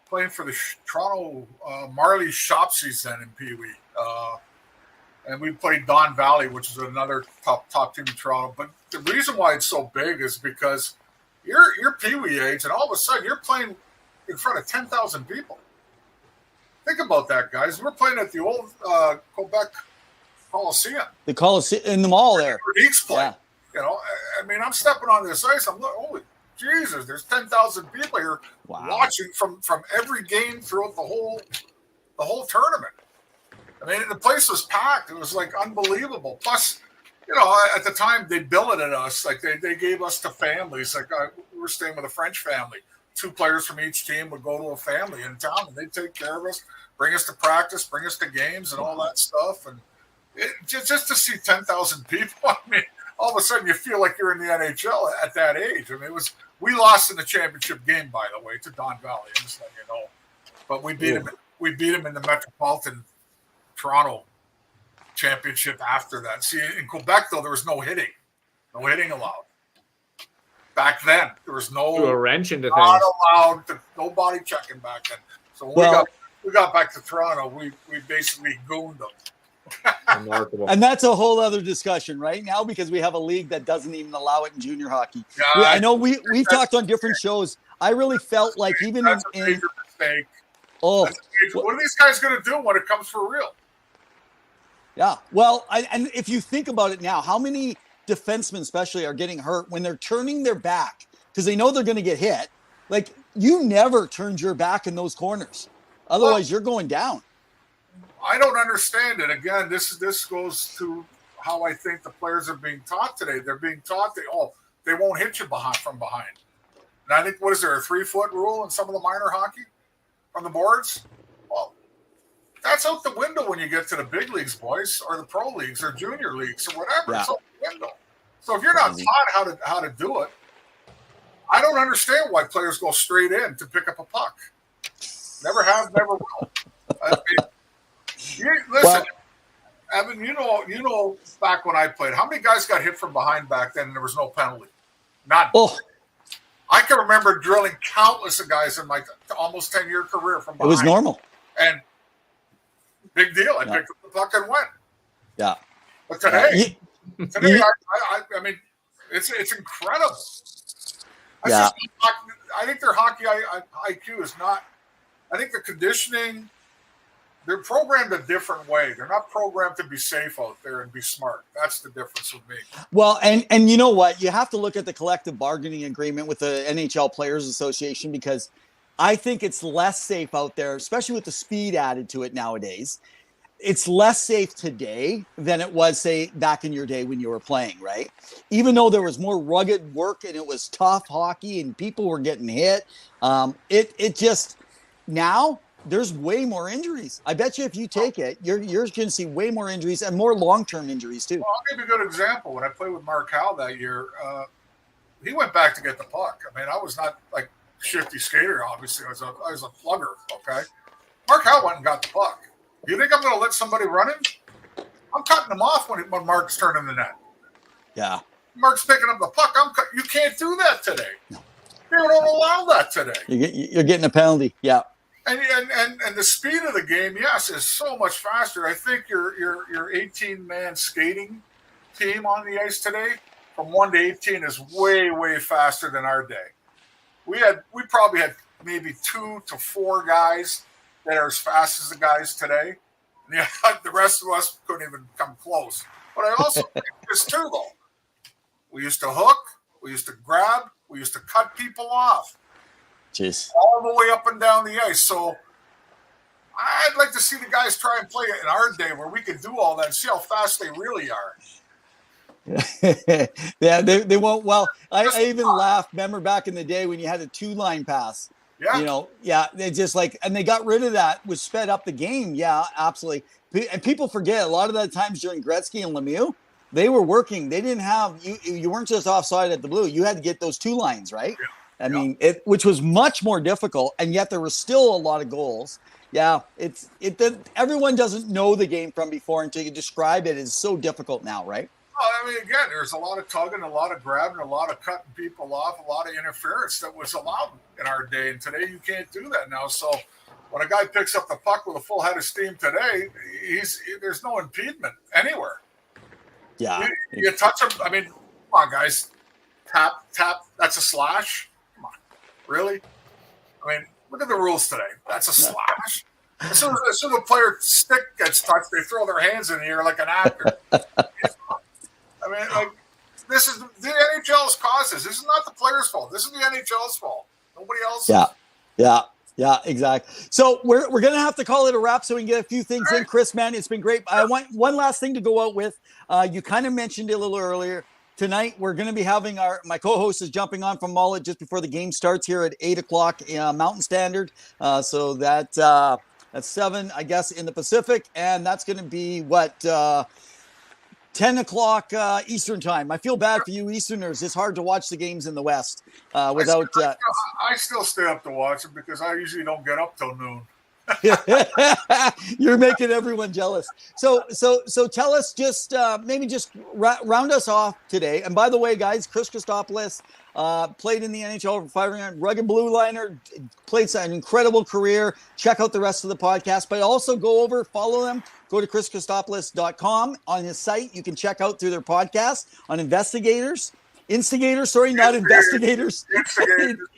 playing for the Toronto Marley Shopsies then in Pee Wee, and we played Don Valley, which is another top team in Toronto. But the reason why it's so big is because you're Pee Wee age, and all of a sudden you're playing in front of 10,000 people. Think about that, guys. We're playing at the old Quebec Coliseum. The Coliseum in the mall there. Leagues play. Yeah. You know, I mean, I'm stepping on this ice. I'm like, holy Jesus! There's 10,000 people here watching from every game throughout the whole tournament. I mean, the place was packed. It was like unbelievable. Plus, you know, at the time they billeted us, like they gave us to families. Like we were staying with a French family. 2 players from each team would go to a family in town, and they'd take care of us, bring us to practice, bring us to games, and all that stuff. And just to see 10,000 people, I mean, all of a sudden you feel like you're in the NHL at that age. I mean, we lost in the championship game, by the way, to Don Valley. I'm just letting you know, but we beat him. We beat him in the Metropolitan Toronto championship after that. See, in Quebec though, there was no hitting allowed. Back then, there was no a wrench into not things. allowed, no body checking back then. So when we got back to Toronto, we basically gooned them. Remarkable. And that's a whole other discussion right now, because we have a league that doesn't even allow it in junior hockey. Yeah, I know we've talked on different shows. I really felt like even that's a major mistake. Oh, what are these guys going to do when it comes for real? Yeah. Well, and if you think about it now, how many defensemen especially are getting hurt when they're turning their back because they know they're going to get hit? Like, you never turned your back in those corners. Otherwise, you're going down. I don't understand it. Again, this goes to how I think the players are being taught today. They're being taught they won't hit you from behind. And I think, what is there, a 3-foot rule in some of the minor hockey on the boards? Well, that's out the window when you get to the big leagues, boys, or the pro leagues or junior leagues or whatever. Yeah. It's out the window. So if you're not taught how to do it, I don't understand why players go straight in to pick up a puck. Never have, never will. I mean, listen, Evan, you know, back when I played, how many guys got hit from behind back then and there was no penalty? None. Oh. I can remember drilling countless of guys in my almost 10-year career from behind. It was normal. And big deal. I picked up the puck and went. Yeah. But today, I mean, it's incredible. I think their hockey IQ is not. I think the conditioning, they're programmed a different way. They're not programmed to be safe out there and be smart. That's the difference with me. Well, and you know what? You have to look at the collective bargaining agreement with the NHL Players Association, because I think it's less safe out there, especially with the speed added to it nowadays. It's less safe today than it was, say, back in your day when you were playing, right? Even though there was more rugged work and it was tough hockey and people were getting hit, it just now there's way more injuries. I bet you if you take it, you're going to see way more injuries and more long-term injuries too. Well, I'll give you a good example. When I played with Mark Howe that year, he went back to get the puck. I mean, I was not like shifty skater, obviously. I was a plugger, okay? Mark Howe went and got the puck. You think I'm going to let somebody run him? I'm cutting him off when Mark's turning the net. Yeah. Mark's picking up the puck. You can't do that today. No. They don't allow that today. You're getting a penalty. Yeah. And the speed of the game, yes, is so much faster. I think your 18-man skating team on the ice today, from 1 to 18, is way, way faster than our day. We probably had maybe 2 to 4 guys that are as fast as the guys today. And the rest of us couldn't even come close. But I also think this too, though. We used to hook, we used to grab, we used to cut people off. Jeez. All the way up and down the ice. So I'd like to see the guys try and play it in our day where we could do all that and see how fast they really are. Yeah, they won't. Well, I even laughed. Remember back in the day when you had a 2-line pass? Yeah. You know, yeah, they just like, and they got rid of that, which sped up the game. Yeah, absolutely. And people forget a lot of the times during Gretzky and Lemieux, they were working. They didn't have you weren't just offside at the blue. You had to get those 2 lines, right? Yeah. I mean, which was much more difficult, and yet there were still a lot of goals. Yeah, everyone doesn't know the game from before until you describe it. It's so difficult now, right? Well, I mean, again, there's a lot of tugging, a lot of grabbing, a lot of cutting people off, a lot of interference that was allowed in our day. And today you can't do that now. So when a guy picks up the puck with a full head of steam today, there's no impediment anywhere. Yeah. You touch him. I mean, come on, guys. Tap. That's a slash. Come on. Really? I mean, look at the rules today. That's a slash. As soon as a player's stick gets touched, they throw their hands in the air like an actor. I mean, like, this is the NHL's causes. This is not the players' fault. This is the NHL's fault. Nobody else. Yeah, exactly. So we're going to have to call it a wrap so we can get a few things in. Chris, man, it's been great. I want one last thing to go out with. You kind of mentioned it a little earlier. Tonight, we're going to be having my co-host is jumping on from Mullet just before the game starts here at 8 o'clock Mountain Standard. So that's 7, I guess, in the Pacific. And that's going to be 10 o'clock Eastern time. I feel bad for you Easterners. It's hard to watch the games in the West without. I still stay up to watch them because I usually don't get up till noon. You're making everyone jealous. So tell us maybe round us off today. And by the way, guys, Chris Christopoulos played in the NHL for 5 years, rugged blue liner, played an incredible career. Check out the rest of the podcast, but also follow them. Go to chrischristopoulos.com. On his site, you can check out through their podcast on Instigators, not investigators.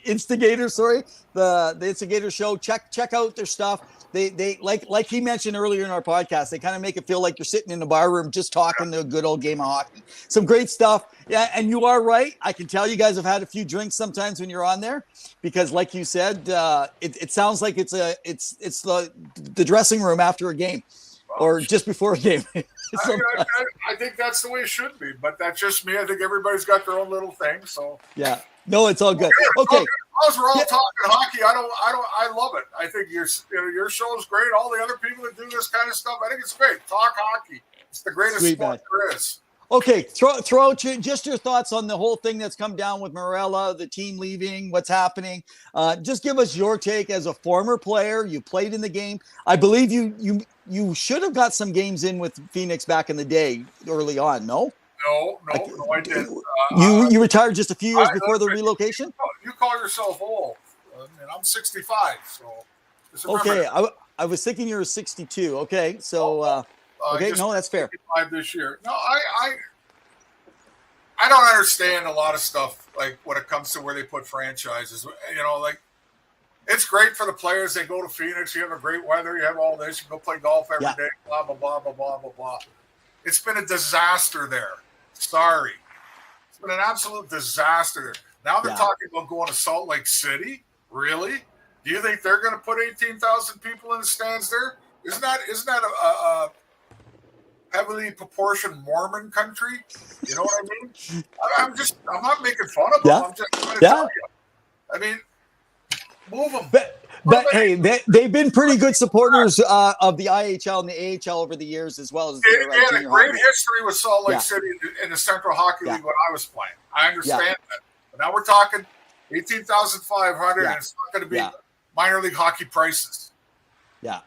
Instigators, sorry. The Instigator show. Check out their stuff. They like he mentioned earlier in our podcast, they kind of make it feel like you're sitting in a bar room just talking to a good old game of hockey. Some great stuff. Yeah, and you are right. I can tell you guys have had a few drinks sometimes when you're on there because, like you said, it sounds like it's the dressing room after a game. Or just before a game. I think that's the way it should be, but that's just me. I think everybody's got their own little thing. So yeah, no, it's all good. Okay, as we're all talking hockey, I love it. I think your show is great. All the other people that do this kind of stuff, I think it's great. Talk hockey. It's the greatest sport there is. Okay, throw out just your thoughts on the whole thing that's come down with Morella, the team leaving, what's happening. Just give us your take as a former player. You played in the game. I believe you should have got some games in with Phoenix back in the day, early on. No, I didn't. You retired just a few years before the relocation. You call yourself old, and I'm 65. So okay, I was thinking you were 62. Okay, so. Okay, no, that's fair. This year. No, I don't understand a lot of stuff like when it comes to where they put franchises. Like it's great for the players. They go to Phoenix. You have a great weather. You have all this. You go play golf every day. Blah blah blah blah blah blah blah. It's been a disaster there. Sorry, it's been an absolute disaster there. Now they're talking about going to Salt Lake City. Really? Do you think they're going to put 18,000 people in the stands there? Isn't that a heavily proportioned Mormon country? You know what I mean? I'm not making fun of them. I'm just trying to tell you. I mean, move them. But hey, they've been pretty good supporters of the IHL and the AHL over the years as well as they had a great history with Salt Lake City in the Central Hockey League when I was playing. I understand that. But now we're talking 18,500 and it's not going to be minor league hockey prices. Yeah.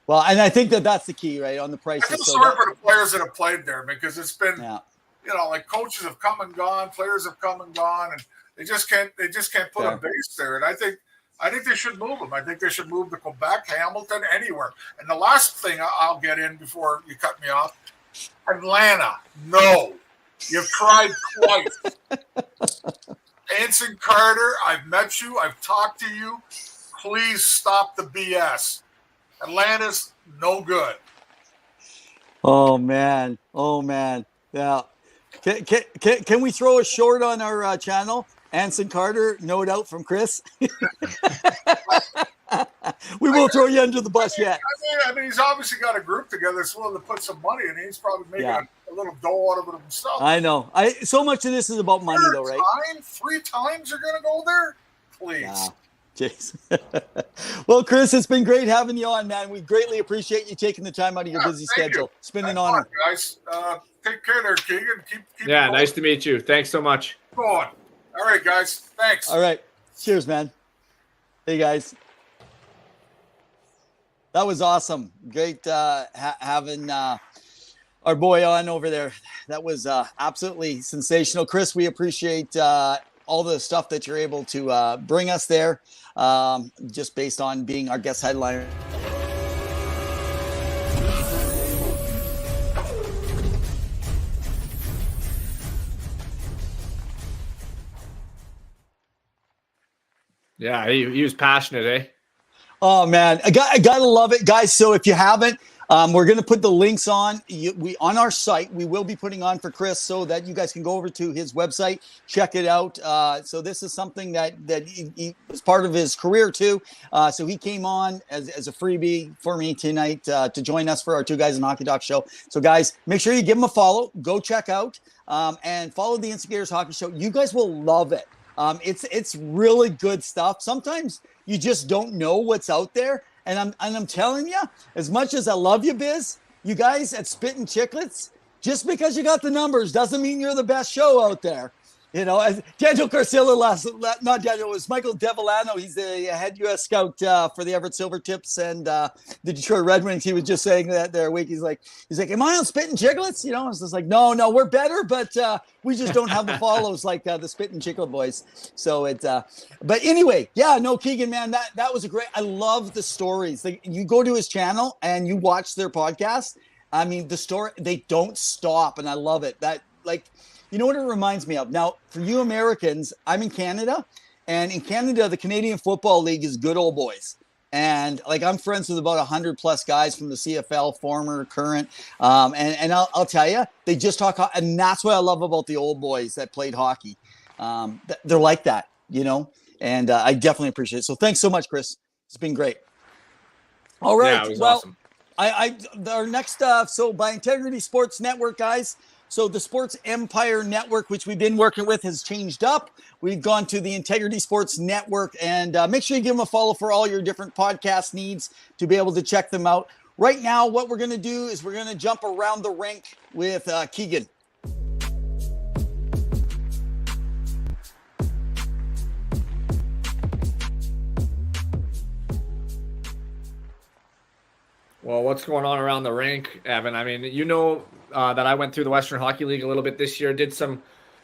Well, and I think that's the key, right, on the prices. I feel sorry for the players that have played there because it's been, like coaches have come and gone, players have come and gone, and they just can't put a base there. And I think they should move them. I think they should move to Quebec, Hamilton, anywhere. And the last thing I'll get in before you cut me off, Atlanta. No, you've tried twice. Anson Carter, I've met you. I've talked to you. Please stop the BS. Atlanta's no good. Oh man. Yeah. Can we throw a short on our channel? Anson Carter, no doubt from Chris. We won't throw you under the bus yet. I mean, he's obviously got a group together that's willing to put some money in. He's probably making a a little dough out of it himself. I know. So much of this is about money, though, right? 3 times you're going to go there? Please. Yeah. Jeez. Well, Chris, it's been great having you on, man. We greatly appreciate you taking the time out of your busy schedule. It's been an honor. Guys, take care there, Keegan. Keep Yeah, going. nice to meet you. Thanks so much. Go on. All right, guys. Thanks. All right. Cheers, man. Hey, guys. That was awesome. Great having our boy on over there. That was absolutely sensational. Chris, we appreciate all the stuff that you're able to bring us there, just based on being our guest headliner. Yeah, he was passionate, eh? Oh man, I gotta love it, guys. So if you haven't, we're gonna put the links on on our site. We will be putting on for Chris so that you guys can go over to his website, check it out. So this is something that he was part of his career too. So he came on as a freebie for me tonight to join us for our Two Guys in Hockey Talk show. So guys, make sure you give him a follow. Go check out and follow the Instigators Hockey Show. You guys will love it. It's really good stuff. Sometimes you just don't know what's out there. And I'm telling you, as much as I love you, Biz, you guys at Spittin' Chicklets, just because you got the numbers doesn't mean you're the best show out there. You know, as Daniel Carcilla not Daniel, it was Michael Devillano. He's the head U.S. scout for the Everett Silvertips and the Detroit Red Wings. He was just saying that there a week. He's like, am I on Spittin' Chicklets? You know, it's just like, no, we're better, but we just don't have the follows like the Spittin' Chicklet boys. So but anyway, yeah, no, Keegan, man, that was a great. I love the stories. Like, you go to his channel and you watch their podcast. I mean, the story, they don't stop, and I love it. That, like, you know what it reminds me of? Now, for you Americans, I'm in Canada, and in Canada, the Canadian Football League is good old boys. And like, I'm friends with about 100 plus guys from the CFL, former, current. And I'll tell you, they just talk, and that's what I love about the old boys that played hockey. They're like that, you know, and I definitely appreciate it. So thanks so much, Chris. It's been great. All right. Yeah, it was awesome. Our next, so by Integrity Sports Network, guys. So the Sports Empire Network, which we've been working with, has changed up. We've gone to the Integrity Sports Network, and make sure you give them a follow for all your different podcast needs to be able to check them out. Right now, what we're going to do is we're going to jump around the rink with Keegan. Well, what's going on around the rink, Evan? I mean, you know that I went through the Western Hockey League a little bit this year, did some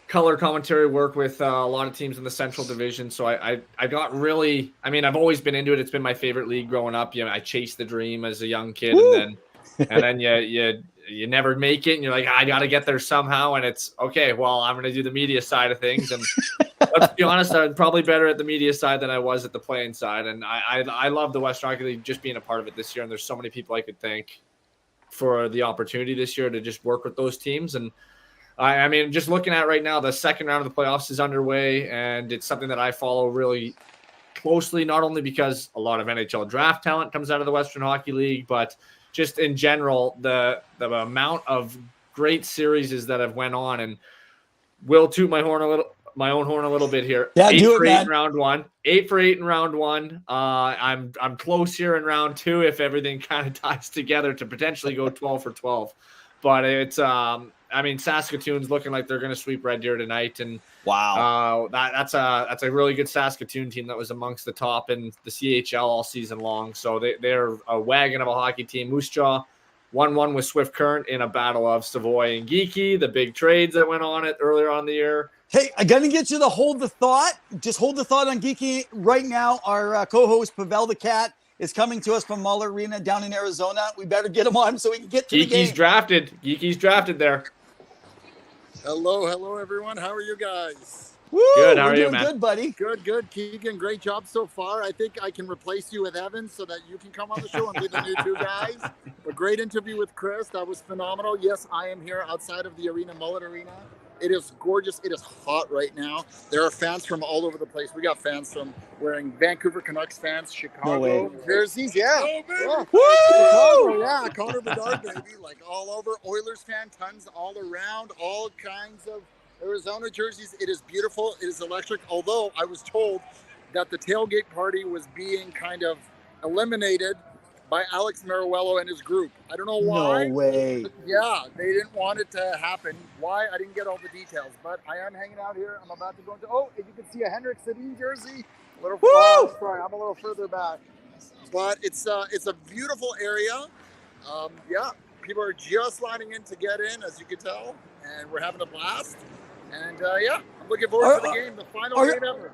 color commentary work with a lot of teams in the Central Division. So I got really, I mean, I've always been into it. It's been my favorite league growing up. You know, I chased the dream as a young kid. Woo! and then you never make it, and you're like, I got to get there somehow. And it's okay. Well, I'm going to do the media side of things. And let's be honest, I'm probably better at the media side than I was at the playing side. And I love the Western Hockey League, just being a part of it this year. And there's so many people I could thank for the opportunity this year to just work with those teams. And I mean, just looking at right now, the second round of the playoffs is underway, and it's something that I follow really closely, not only because a lot of NHL draft talent comes out of the Western Hockey League, but just in general, the amount of great series that have went on. And will toot my own horn a little bit here. Yeah, 8 do for it, 8 man. in round one. 8 for 8 in round one. I'm close here in round two if everything kind of ties together to potentially go 12 for 12. But it's I mean, Saskatoon's looking like they're going to sweep Red Deer tonight, and Wow. that's a really good Saskatoon team that was amongst the top in the CHL all season long. So they're a wagon of a hockey team. Moose Jaw 1-1 with Swift Current in a battle of Savoy and Geeky, the big trades that went on it earlier on the year. Hey, I'm going to get you to hold the thought. Just hold the thought on Geeky right now. Our co-host, Pawel the Cat, is coming to us from Muller Arena down in Arizona. We better get him on so we can get to the game. Geeky's drafted there. Hello, everyone. How are you guys? Woo, Good. How we're are you, doing man? good, buddy. Good, Keegan. Great job so far. I think I can replace you with Evan so that you can come on the show and be the new two guys. A great interview with Chris. That was phenomenal. Yes, I am here outside of the arena, Mullet Arena. It is gorgeous. It is hot right now. There are fans from all over the place. We got fans from wearing Vancouver Canucks fans, Chicago jerseys. Yeah. Yeah. Chicago, yeah. Connor Bedard, baby. Like all over. Oilers fan, tons all around. All kinds of Arizona jerseys. It is beautiful. It is electric. Although I was told that the tailgate party was being kind of eliminated by Alex Mariuello and his group. I don't know why. No way. Yeah, they didn't want it to happen. Why? I didn't get all the details, but I am hanging out here. I'm about to go into, and you can see a Henrik Sedin jersey. A little, sorry, I'm a little further back. But it's a beautiful area. Yeah, people are just lining in to get in, as you can tell, and we're having a blast. And yeah, I'm looking forward to the game, the final game ever.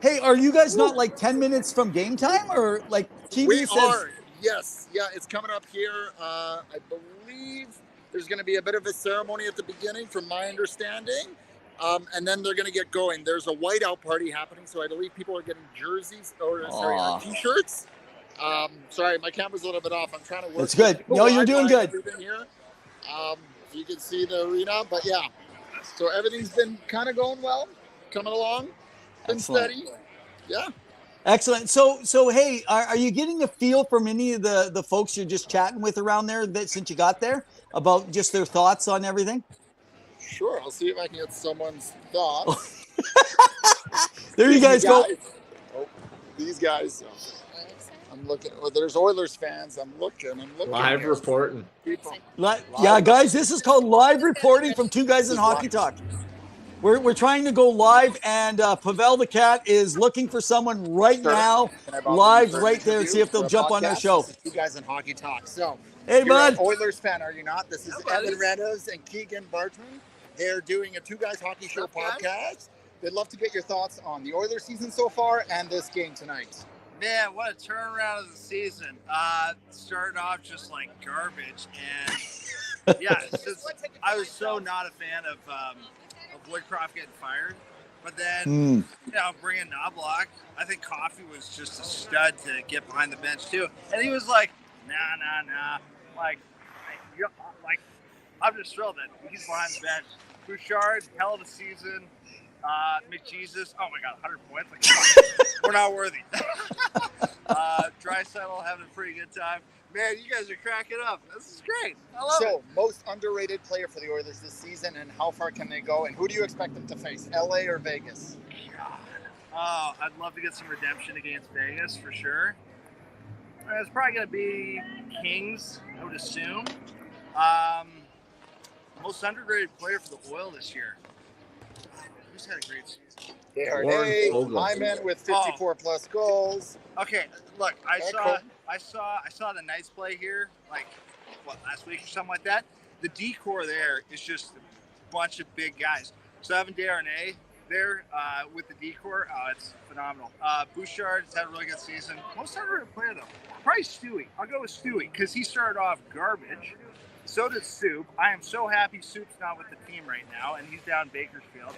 Hey, are you guys not like 10 minutes from game time, or like TV we says? Are. Yes, yeah, it's coming up here. I believe there's going to be a bit of a ceremony at the beginning, from my understanding, and then they're going to get going. There's a whiteout party happening, so I believe people are getting jerseys or t-shirts. Sorry, my camera's a little bit off. I'm trying to work. That's good. No, you're doing good. Here. You can see the arena, but yeah. So everything's been kind of going well, coming along, been steady. Yeah. Excellent. So hey, are you getting a feel from any of the folks you're just chatting with around there that since you got there about just their thoughts on everything? Sure. I'll see if I can get someone's thoughts. There you guys go. Oh, these guys. I'm looking. Oh, there's Oilers fans. I'm looking. Live reporting. Yeah, guys, this is called live reporting from Two Guys in Hockey Talk. We're trying to go live, and Pawel the Cat is looking for someone right now, live right there, and see if they'll jump on our show. Two Guys in Hockey Talk. So, hey, bud. You're an Oilers fan, are you not? This is Evan Redos and Keegan Bartman. They're doing a Two Guys Hockey Show podcast. They'd love to get your thoughts on the Oilers season so far and this game tonight. Man, what a turnaround of the season. Started off just like garbage, and yeah, I was so not a fan of Woodcroft getting fired, but then bringing Knobloch, I think Coffey was just a stud to get behind the bench too, and he was like, nah, like I'm just thrilled that he's behind the bench. Bouchard, hell of a season. McJesus, oh my God, 100 points. Like, we're not worthy. Draisaitl having a pretty good time. Man, you guys are cracking up. This is great. I love it. So, most underrated player for the Oilers this season, and how far can they go? And who do you expect them to face, LA or Vegas? God. Oh, I'd love to get some redemption against Vegas for sure. It's probably going to be Kings, I would assume. Most underrated player for the Oil this year. Who's had a great season? Desharnais, Hyman with 54 plus goals. Okay, look, I saw the Knights play here, like last week or something like that. The decor there is just a bunch of big guys. So having Desharnais there with the decor, it's phenomenal. Bouchard's had a really good season. Most underrated player though, probably Stewie. I'll go with Stewie because he started off garbage. So did Soup. I am so happy Soup's not with the team right now, and he's down in Bakersfield.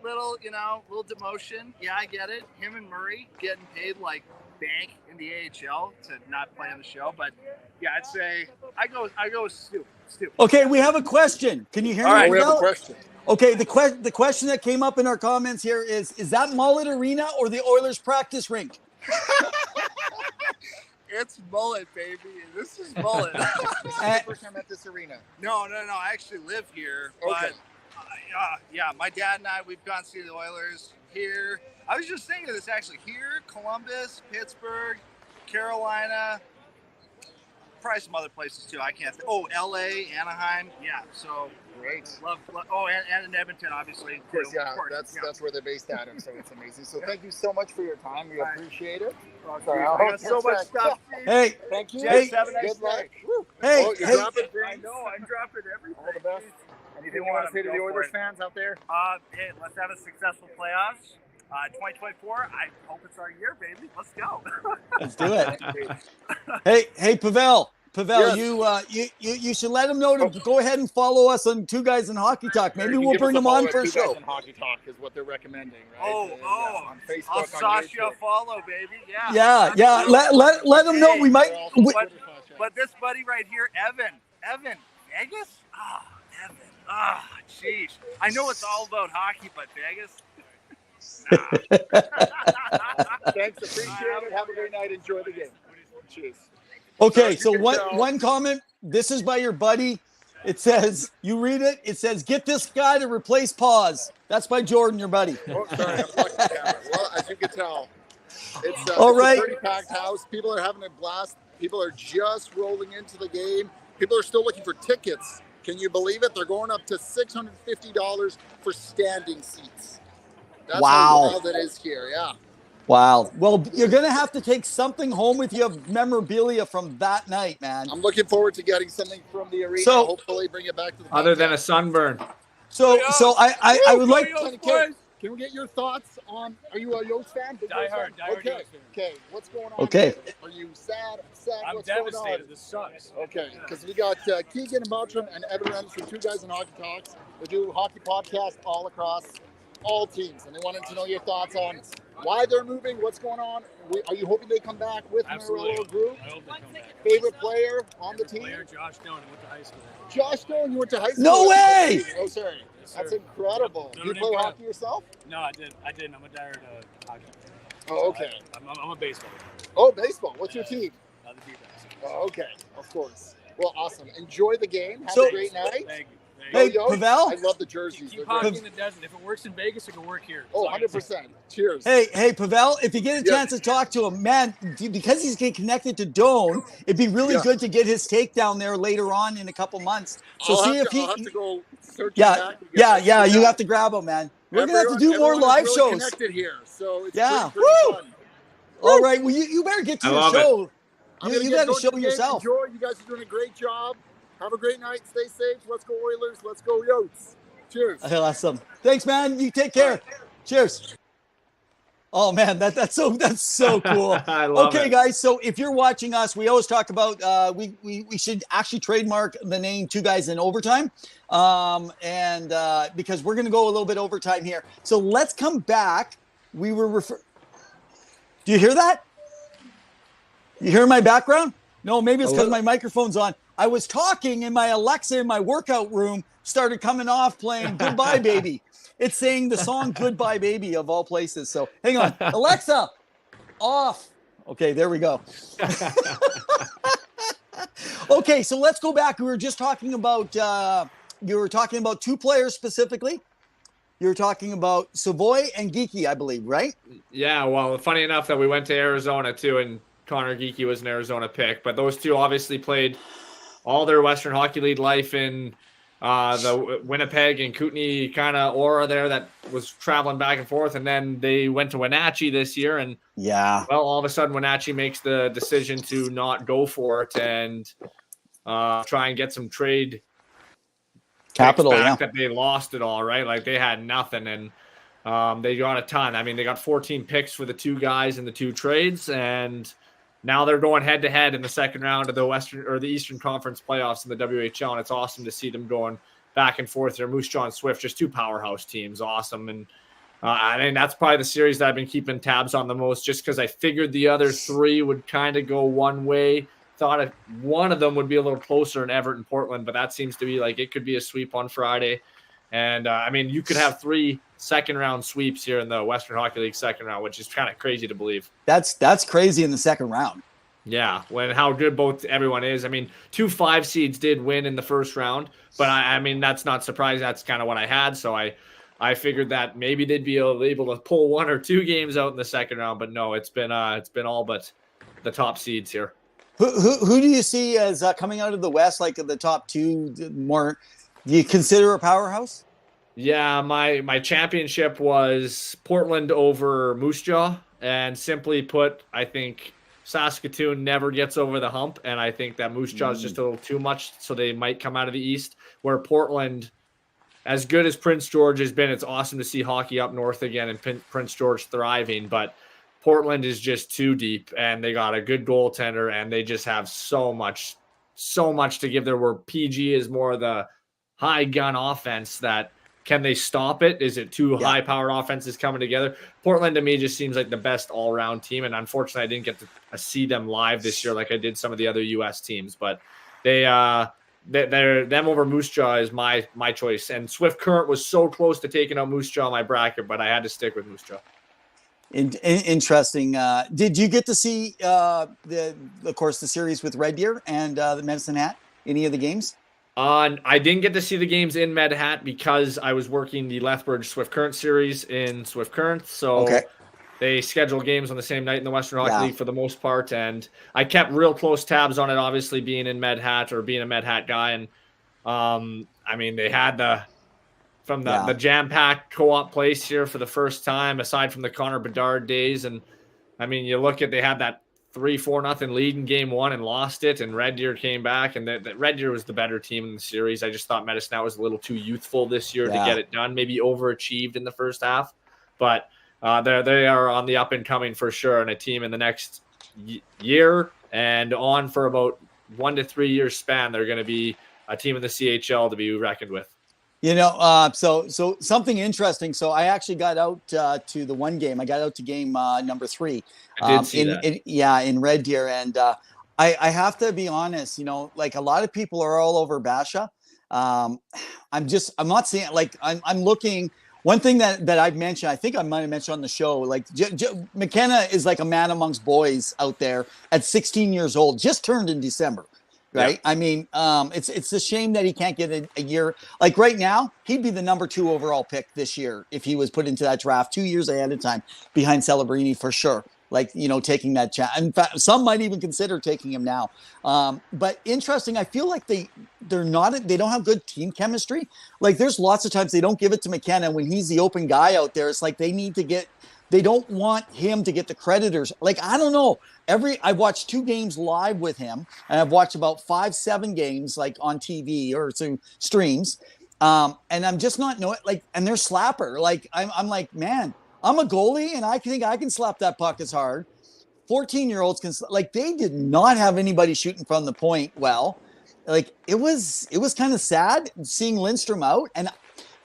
Little demotion. Yeah, I get it. Him and Murray getting paid like bank in the AHL to not play on the show. But yeah, I'd say I go with Soup. Okay, we have a question. Can you hear me? All right, we have a question. Okay, the question that came up in our comments here is that Mullet Arena or the Oilers practice rink? It's Mullet, baby. This is Mullet. This is the first time at this arena. No. I actually live here. Okay. But yeah, my dad and I, we've gone to see the Oilers here. I was just thinking of this actually. Here, Columbus, Pittsburgh, Carolina, probably some other places too. I can't think. Oh, LA, Anaheim. Yeah, so great. Love. Oh, and in Edmonton, obviously. Of course, yeah. That's where they're based out of, so it's amazing. So thank you so much for your time. We appreciate it. Sorry, I got so much stuff. Hey, thank you. Hey, have a nice good luck. day. Hey, you're hey. dropping things. I know, I'm dropping everything. All the best. Anything you want to say to the Oilers fans out there? Hey, let's have a successful playoffs. 2024, I hope it's our year, baby. Let's go. Let's do it. Hey, Pawel, yes. you should let them know to go ahead and follow us on Two Guys in Hockey Talk. Maybe we'll bring them on for a show. Two Guys in Hockey Talk is what they're recommending, right? On Facebook, I'll Sasha follow, baby. Yeah. Yeah. Let them know we might. But this buddy right here, Evan, Vegas. Evan. Sheesh. I know it's all about hockey, but Vegas. Thanks, appreciate it. Have a great night. Enjoy the game. Cheers. Okay, so one comment. This is by your buddy. It says, you read it. It says, get this guy to replace Pause. That's by Jordan, your buddy. Oh, sorry, I'm blocking the camera. Well, as you can tell, it's All right. a pretty packed house. People are having a blast. People are just rolling into the game. People are still looking for tickets. Can you believe it? They're going up to $650 for standing seats. That's how wild it is here, yeah. Wow. Well, you're going to have to take something home with you of memorabilia from that night, man. I'm looking forward to getting something from the arena. So, hopefully bring it back to the Other than a sunburn. So I would like... Can we get your thoughts on, are you a Yost fan? Die hard okay. Yost fan. Okay, what's going on? Okay. Are you sad, upset? I'm what's devastated. Going on? This sucks. Okay, because we got Keegan and Mottram and Evan Rems from Two Guys in Hockey Talks. They do hockey podcasts all across all teams, and they wanted to know your thoughts on why they're moving, what's going on. Are you hoping they come back with Morello group? I hope they come back. Favorite player on the team? Player Josh Stone. I went to high school. Josh Stone, you went to high school? No way! Oh, sorry. Yes, That's sir. incredible. Do you play hockey yourself? No, I didn't. I'm a diehard hockey. Oh, okay. I'm a baseball. Oh, baseball. What's your team? The defense. Oh, okay, of course. Well, awesome. Enjoy the game. Have So- a great night. Thank you. Hey, Yo, Pavel? I love the jerseys. Keep They're hockey great. in the desert. If it works in Vegas, it can work here. Oh, That's all I can say. 100%. Cheers. Hey, Pavel, if you get a Yeah. chance to talk to him, man, because he's getting connected to Doan, it'd be really Yeah. good to get his take down there later on in a couple months. So I'll see have if to, I'll have he... to go search Yeah, back and get yeah, this. you have to grab him, man. We're going to have to do more Everyone is live really shows. Connected here, so it's Yeah. pretty Woo! fun. All right, well, you better get to I your love it. show. I'm You gonna got to go show the game. yourself. Enjoy. You guys are doing a great job. Have a great night. Stay safe. Let's go Oilers. Let's go Yotes. Cheers. Awesome. Thanks, man. You take care. Cheers. Oh man, that's so cool. I love Okay, it. guys. So if you're watching us, we always talk about we should actually trademark the name Two Guys in Overtime, and because we're going to go a little bit overtime here. So let's come back. We were Do you hear that? You hear my background? No, maybe it's because my microphone's on. I was talking and my Alexa in my workout room started coming off playing Goodbye Baby. It's saying the song Goodbye Baby of all places. So hang on. Alexa, off. Okay, there we go. Okay, so let's go back. We were just talking about you were talking about two players specifically. You were talking about Savoy and Geeky, I believe, right? Yeah, well, funny enough that we went to Arizona too, and Connor Geeky was an Arizona pick, but those two obviously played all their Western Hockey League life in the Winnipeg and Kootenay kind of aura there that was traveling back and forth, and then they went to Wenatchee this year, and yeah, well, all of a sudden Wenatchee makes the decision to not go for it and try and get some trade capital back that they lost it all, right? Like they had nothing, and they got a ton. I mean, they got 14 picks for the two guys in the two trades, and now they're going head to head in the second round of the Western or the Eastern Conference playoffs in the WHL, and it's awesome to see them going back and forth there. Moose Jaw and Swift, just two powerhouse teams, awesome. And I mean, that's probably the series that I've been keeping tabs on the most, just because I figured the other three would kind of go one way. Thought one of them would be a little closer in Everett and Portland, but that seems to be like it could be a sweep on Friday. And I mean, you could have 3 second-round sweeps here in the Western Hockey League second round, which is kind of crazy to believe. That's crazy in the second round. Yeah, when how good both everyone is. I mean, 2 5 seeds did win in the first round, but I mean that's not surprising. That's kind of what I had, so I figured that maybe they'd be able to pull 1 or 2 games out in the second round, but no, it's been all but the top seeds here. Who do you see as coming out of the West, like the top 2 more? Do you consider a powerhouse? Yeah, my championship was Portland over Moose Jaw, and simply put, I think Saskatoon never gets over the hump, and I think that Moose Jaw is just a little too much, so they might come out of the East, where Portland, as good as Prince George has been, it's awesome to see hockey up north again and Prince George thriving, but Portland is just too deep, and they got a good goaltender, and they just have so much to give there, where PG is more the high gun offense. That can they stop it? Is it two high powered offenses coming together? Portland to me just seems like the best all around team, and unfortunately I didn't get to see them live this year like I did some of the other US teams, but they them over Moose Jaw is my choice. And Swift Current was so close to taking out Moose Jaw in my bracket, but I had to stick with Moose Jaw. Interesting. Did you get to see of course, the series with Red Deer and the Medicine Hat? Any of the games? I didn't get to see the games in Med Hat because I was working the Lethbridge Swift Current series in Swift Current. So they schedule games on the same night in the Western Hockey League for the most part. And I kept real close tabs on it, obviously being in Med Hat or being a Med Hat guy. And I mean, they had the jam-packed co-op place here for the first time, aside from the Connor Bedard days. And I mean, you look at, they had that 3-4-0 lead in game one and lost it, and Red Deer came back, and the Red Deer was the better team in the series. I just thought Medicine Hat was a little too youthful this year to get it done, maybe overachieved in the first half, but they are on the up and coming for sure, and a team in the next year and on for about 1 to 3 years span, they're going to be a team in the CHL to be reckoned with. You know, so something interesting. So I actually got out to the one game. I got out to game number 3. I did see that. In Red Deer. And I have to be honest, you know, like a lot of people are all over Basha. I'm not seeing, like, I'm looking. One thing that I've mentioned, I think I might have mentioned on the show, like McKenna is like a man amongst boys out there at 16 years old, just turned in December. Right. Yeah. I mean, it's a shame that he can't get a year. Like right now, he'd be the number 2 overall pick this year if he was put into that draft 2 years ahead of time behind Celebrini for sure. Like, you know, taking that chance. In fact, some might even consider taking him now. But interesting, I feel like they don't have good team chemistry. Like there's lots of times they don't give it to McKenna when he's the open guy out there. It's like they don't want him to get the creditors. Like, I don't know. I've watched 2 games live with him, and I've watched about 5-7 games like on TV or through streams. And I'm just not knowing, like, and they're slapper. Like, I'm like, man, I'm a goalie and I think I can slap that puck as hard. 14-year-olds can, like, they did not have anybody shooting from the point. Well, like it was kind of sad seeing Lindstrom out. And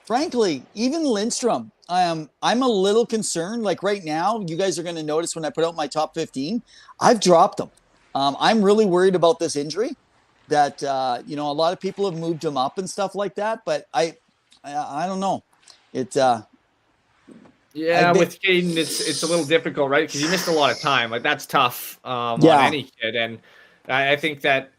frankly, even Lindstrom, I'm a little concerned. Like right now, you guys are going to notice when I put out my top 15, I've dropped them. I'm really worried about this injury that, you know, a lot of people have moved him up and stuff like that, but I don't know. With Caden, it's a little difficult, right? Because you missed a lot of time. Like that's tough on any kid. And I think that,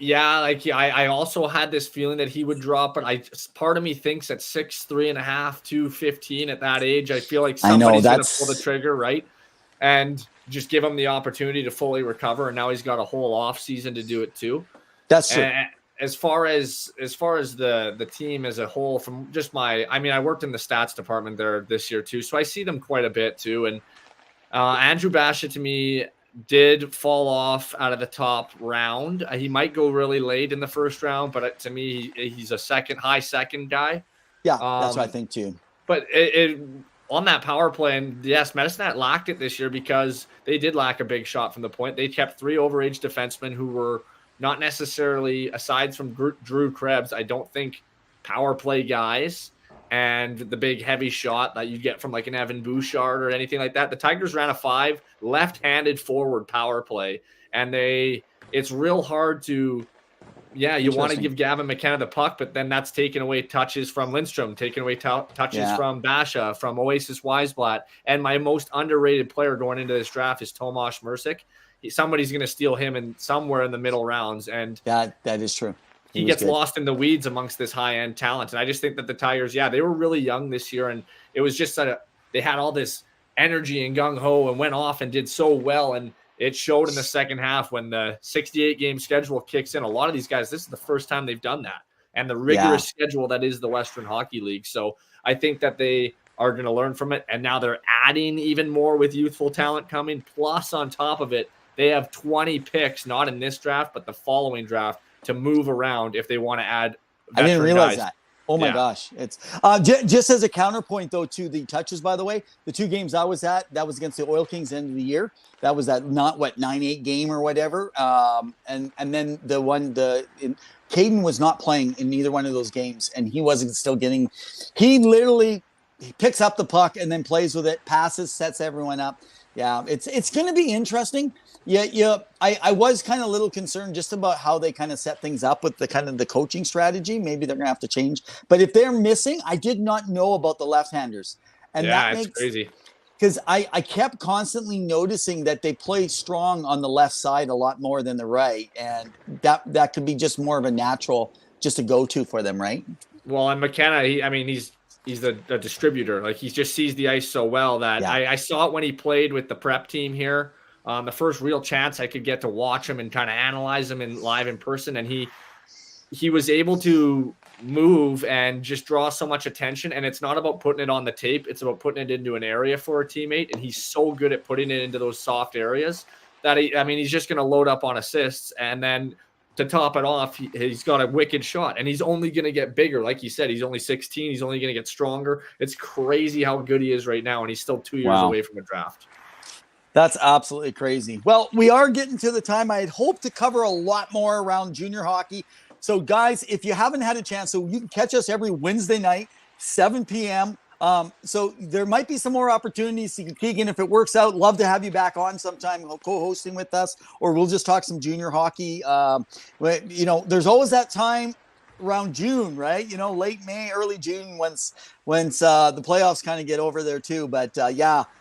I also had this feeling that he would drop, but part of me thinks at 6'3.5", 215 at that age, I feel like somebody's going to pull the trigger, right? And just give him the opportunity to fully recover. And now he's got a whole off season to do it too. That's true. And as far as the team as a whole, from just I worked in the stats department there this year too, so I see them quite a bit too. And Andrew Basha to me did fall off out of the top round. He might go really late in the first round, but to me, he's a high second guy. Yeah, that's what I think too. But on that power play, and yes, Medicine Hat lacked it this year because they did lack a big shot from the point. They kept 3 overage defensemen who were not necessarily, aside from Drew Krebs, I don't think power play guys. And the big heavy shot that you get from like an Evan Bouchard or anything like that. The Tigers ran a 5 left-handed forward power play, and it's real hard to, you want to give Gavin McKenna the puck, but then that's taking away touches from Lindstrom, taking away touches from Basha, from Oasis Weisblatt, and my most underrated player going into this draft is Tomasz Mercic. Somebody's going to steal him in somewhere in the middle rounds, and that is true. He gets lost in the weeds amongst this high-end talent. And I just think that the Tigers, they were really young this year. And it was just they had all this energy and gung-ho and went off and did so well. And it showed in the second half when the 68-game schedule kicks in. A lot of these guys, this is the first time they've done that. And the rigorous schedule that is the Western Hockey League. So I think that they are going to learn from it. And now they're adding even more with youthful talent coming. Plus, on top of it, they have 20 picks, not in this draft, but the following draft, to move around if they want to add. I didn't realize that. Oh my gosh. It's just as a counterpoint though to the touches, by the way, the 2 games I was at, that was against the Oil Kings end of the year. That was that 9-8 game or whatever. And then Caden was not playing in neither one of those games, and he wasn't still getting, he picks up the puck and then plays with it, passes, sets everyone up. Yeah. It's going to be interesting. Yeah. I was kind of a little concerned just about how they kind of set things up with the kind of the coaching strategy. Maybe they're gonna have to change. But if they're missing, I did not know about the left-handers, and Yeah, that it's makes crazy. because I kept constantly noticing that they play strong on the left side a lot more than the right, and that could be just more of a natural, just a go-to for them, right? Well, and McKenna, he's the distributor. Like, he just sees the ice so well that I saw it when he played with the prep team here. The first real chance I could get to watch him and kind of analyze him live in person, and he was able to move and just draw so much attention. And it's not about putting it on the tape; it's about putting it into an area for a teammate. And he's so good at putting it into those soft areas that he's just going to load up on assists, and then to top it off, he's got a wicked shot, and he's only going to get bigger. Like you said, he's only 16. He's only going to get stronger. It's crazy how good he is right now, and he's still 2 years away from a draft. That's absolutely crazy. Well, we are getting to the time. I had hoped to cover a lot more around junior hockey. So, guys, if you haven't had a chance, so you can catch us every Wednesday night, 7 p.m. So there might be some more opportunities. Keegan, if it works out, love to have you back on sometime co-hosting with us, or we'll just talk some junior hockey. There's always that time around June, right? Late May, early June, once the playoffs kind of get over there too. But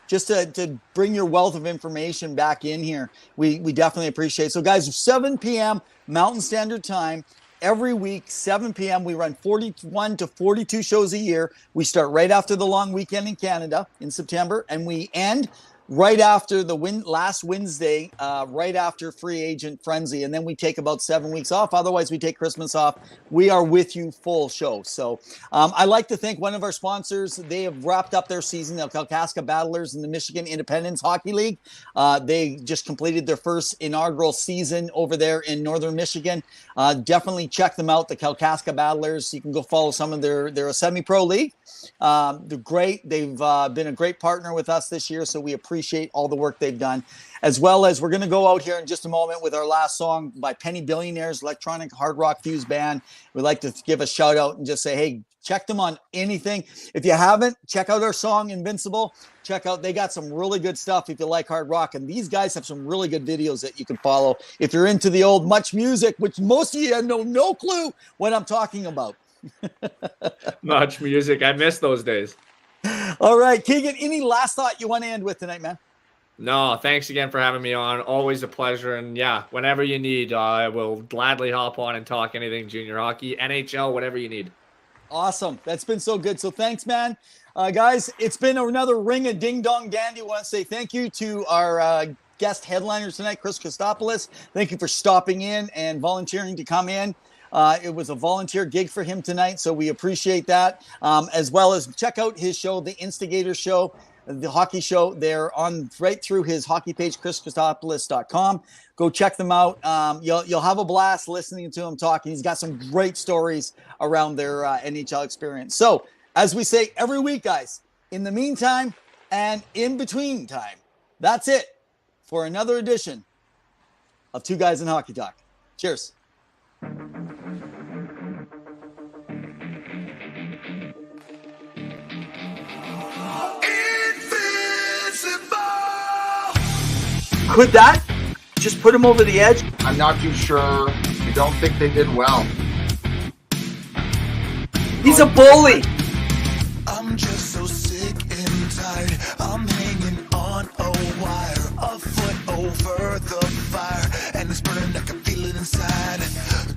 just to bring your wealth of information back in here, we definitely appreciate it. So guys, 7 p.m. Mountain Standard Time. Every week, 7 p.m., we run 41 to 42 shows a year. We start right after the long weekend in Canada in September, and we end right after the last Wednesday, right after free agent frenzy. And then we take about 7 weeks off. Otherwise, we take Christmas off. We are with you full show. So I like to thank one of our sponsors. They have wrapped up their season, the Kalkaska Battlers in the Michigan Independence Hockey League. They just completed their first inaugural season over there in Northern Michigan. Definitely check them out, the Kalkaska Battlers. You can go follow some of they're a semi-pro league. They're great. They've been a great partner with us this year, so we appreciate all the work they've done, as well as we're going to go out here in just a moment with our last song by Penny Billionaires, electronic hard rock fuse band. We'd like to give a shout out and just say, hey, check them on anything. If you haven't, check out our song Invincible. They got some really good stuff if you like hard rock, and these guys have some really good videos that you can follow if you're into the old Much Music, which most of you know no clue what I'm talking about. Much Music. I miss those days. All right, Keegan, any last thought you want to end with tonight, man? No, thanks again for having me on. Always a pleasure. And yeah, whenever you need, I will gladly hop on and talk anything junior hockey, NHL, whatever you need. Awesome. That's been so good. So thanks, man. Guys, it's been another Ring a Ding Dong Dandy. I want to say thank you to our guest headliners tonight, Chris Christopoulos. Thank you for stopping in and volunteering to come in. It was a volunteer gig for him tonight, so we appreciate that. As well as check out his show, The Instigator Show, the hockey show. They're on right through his hockey page, chrischristopoulos.com. Go check them out. You'll have a blast listening to him talking. He's got some great stories around their NHL experience. So, as we say every week, guys, in the meantime and in between time, that's it for another edition of Two Guys in Hockey Talk. Cheers. Could that just put him over the edge? I'm not too sure. I don't think they did well. He's a bully. I'm just so sick and tired. I'm hanging on a wire, a foot over the fire, and it's burning. I can feel it inside.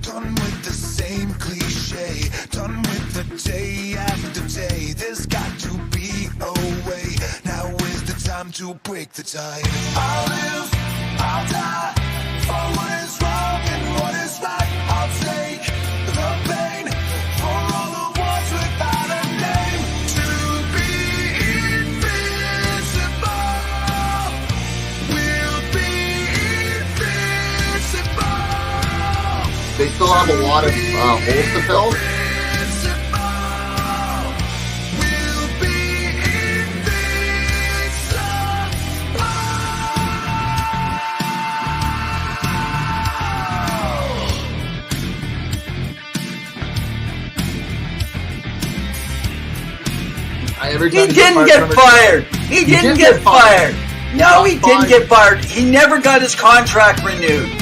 Done with the same cliche. Done with the day after day. There's got to be a way. Now is the time to break the tie. I'll live, I'll die for what is wrong and what is right. I'll take the pain for all the ones without a name. To be invincible, we'll be invincible. They still have a lot of holes to fill. He didn't get fired. He didn't get fired. No, he didn't get fired. He never got his contract renewed.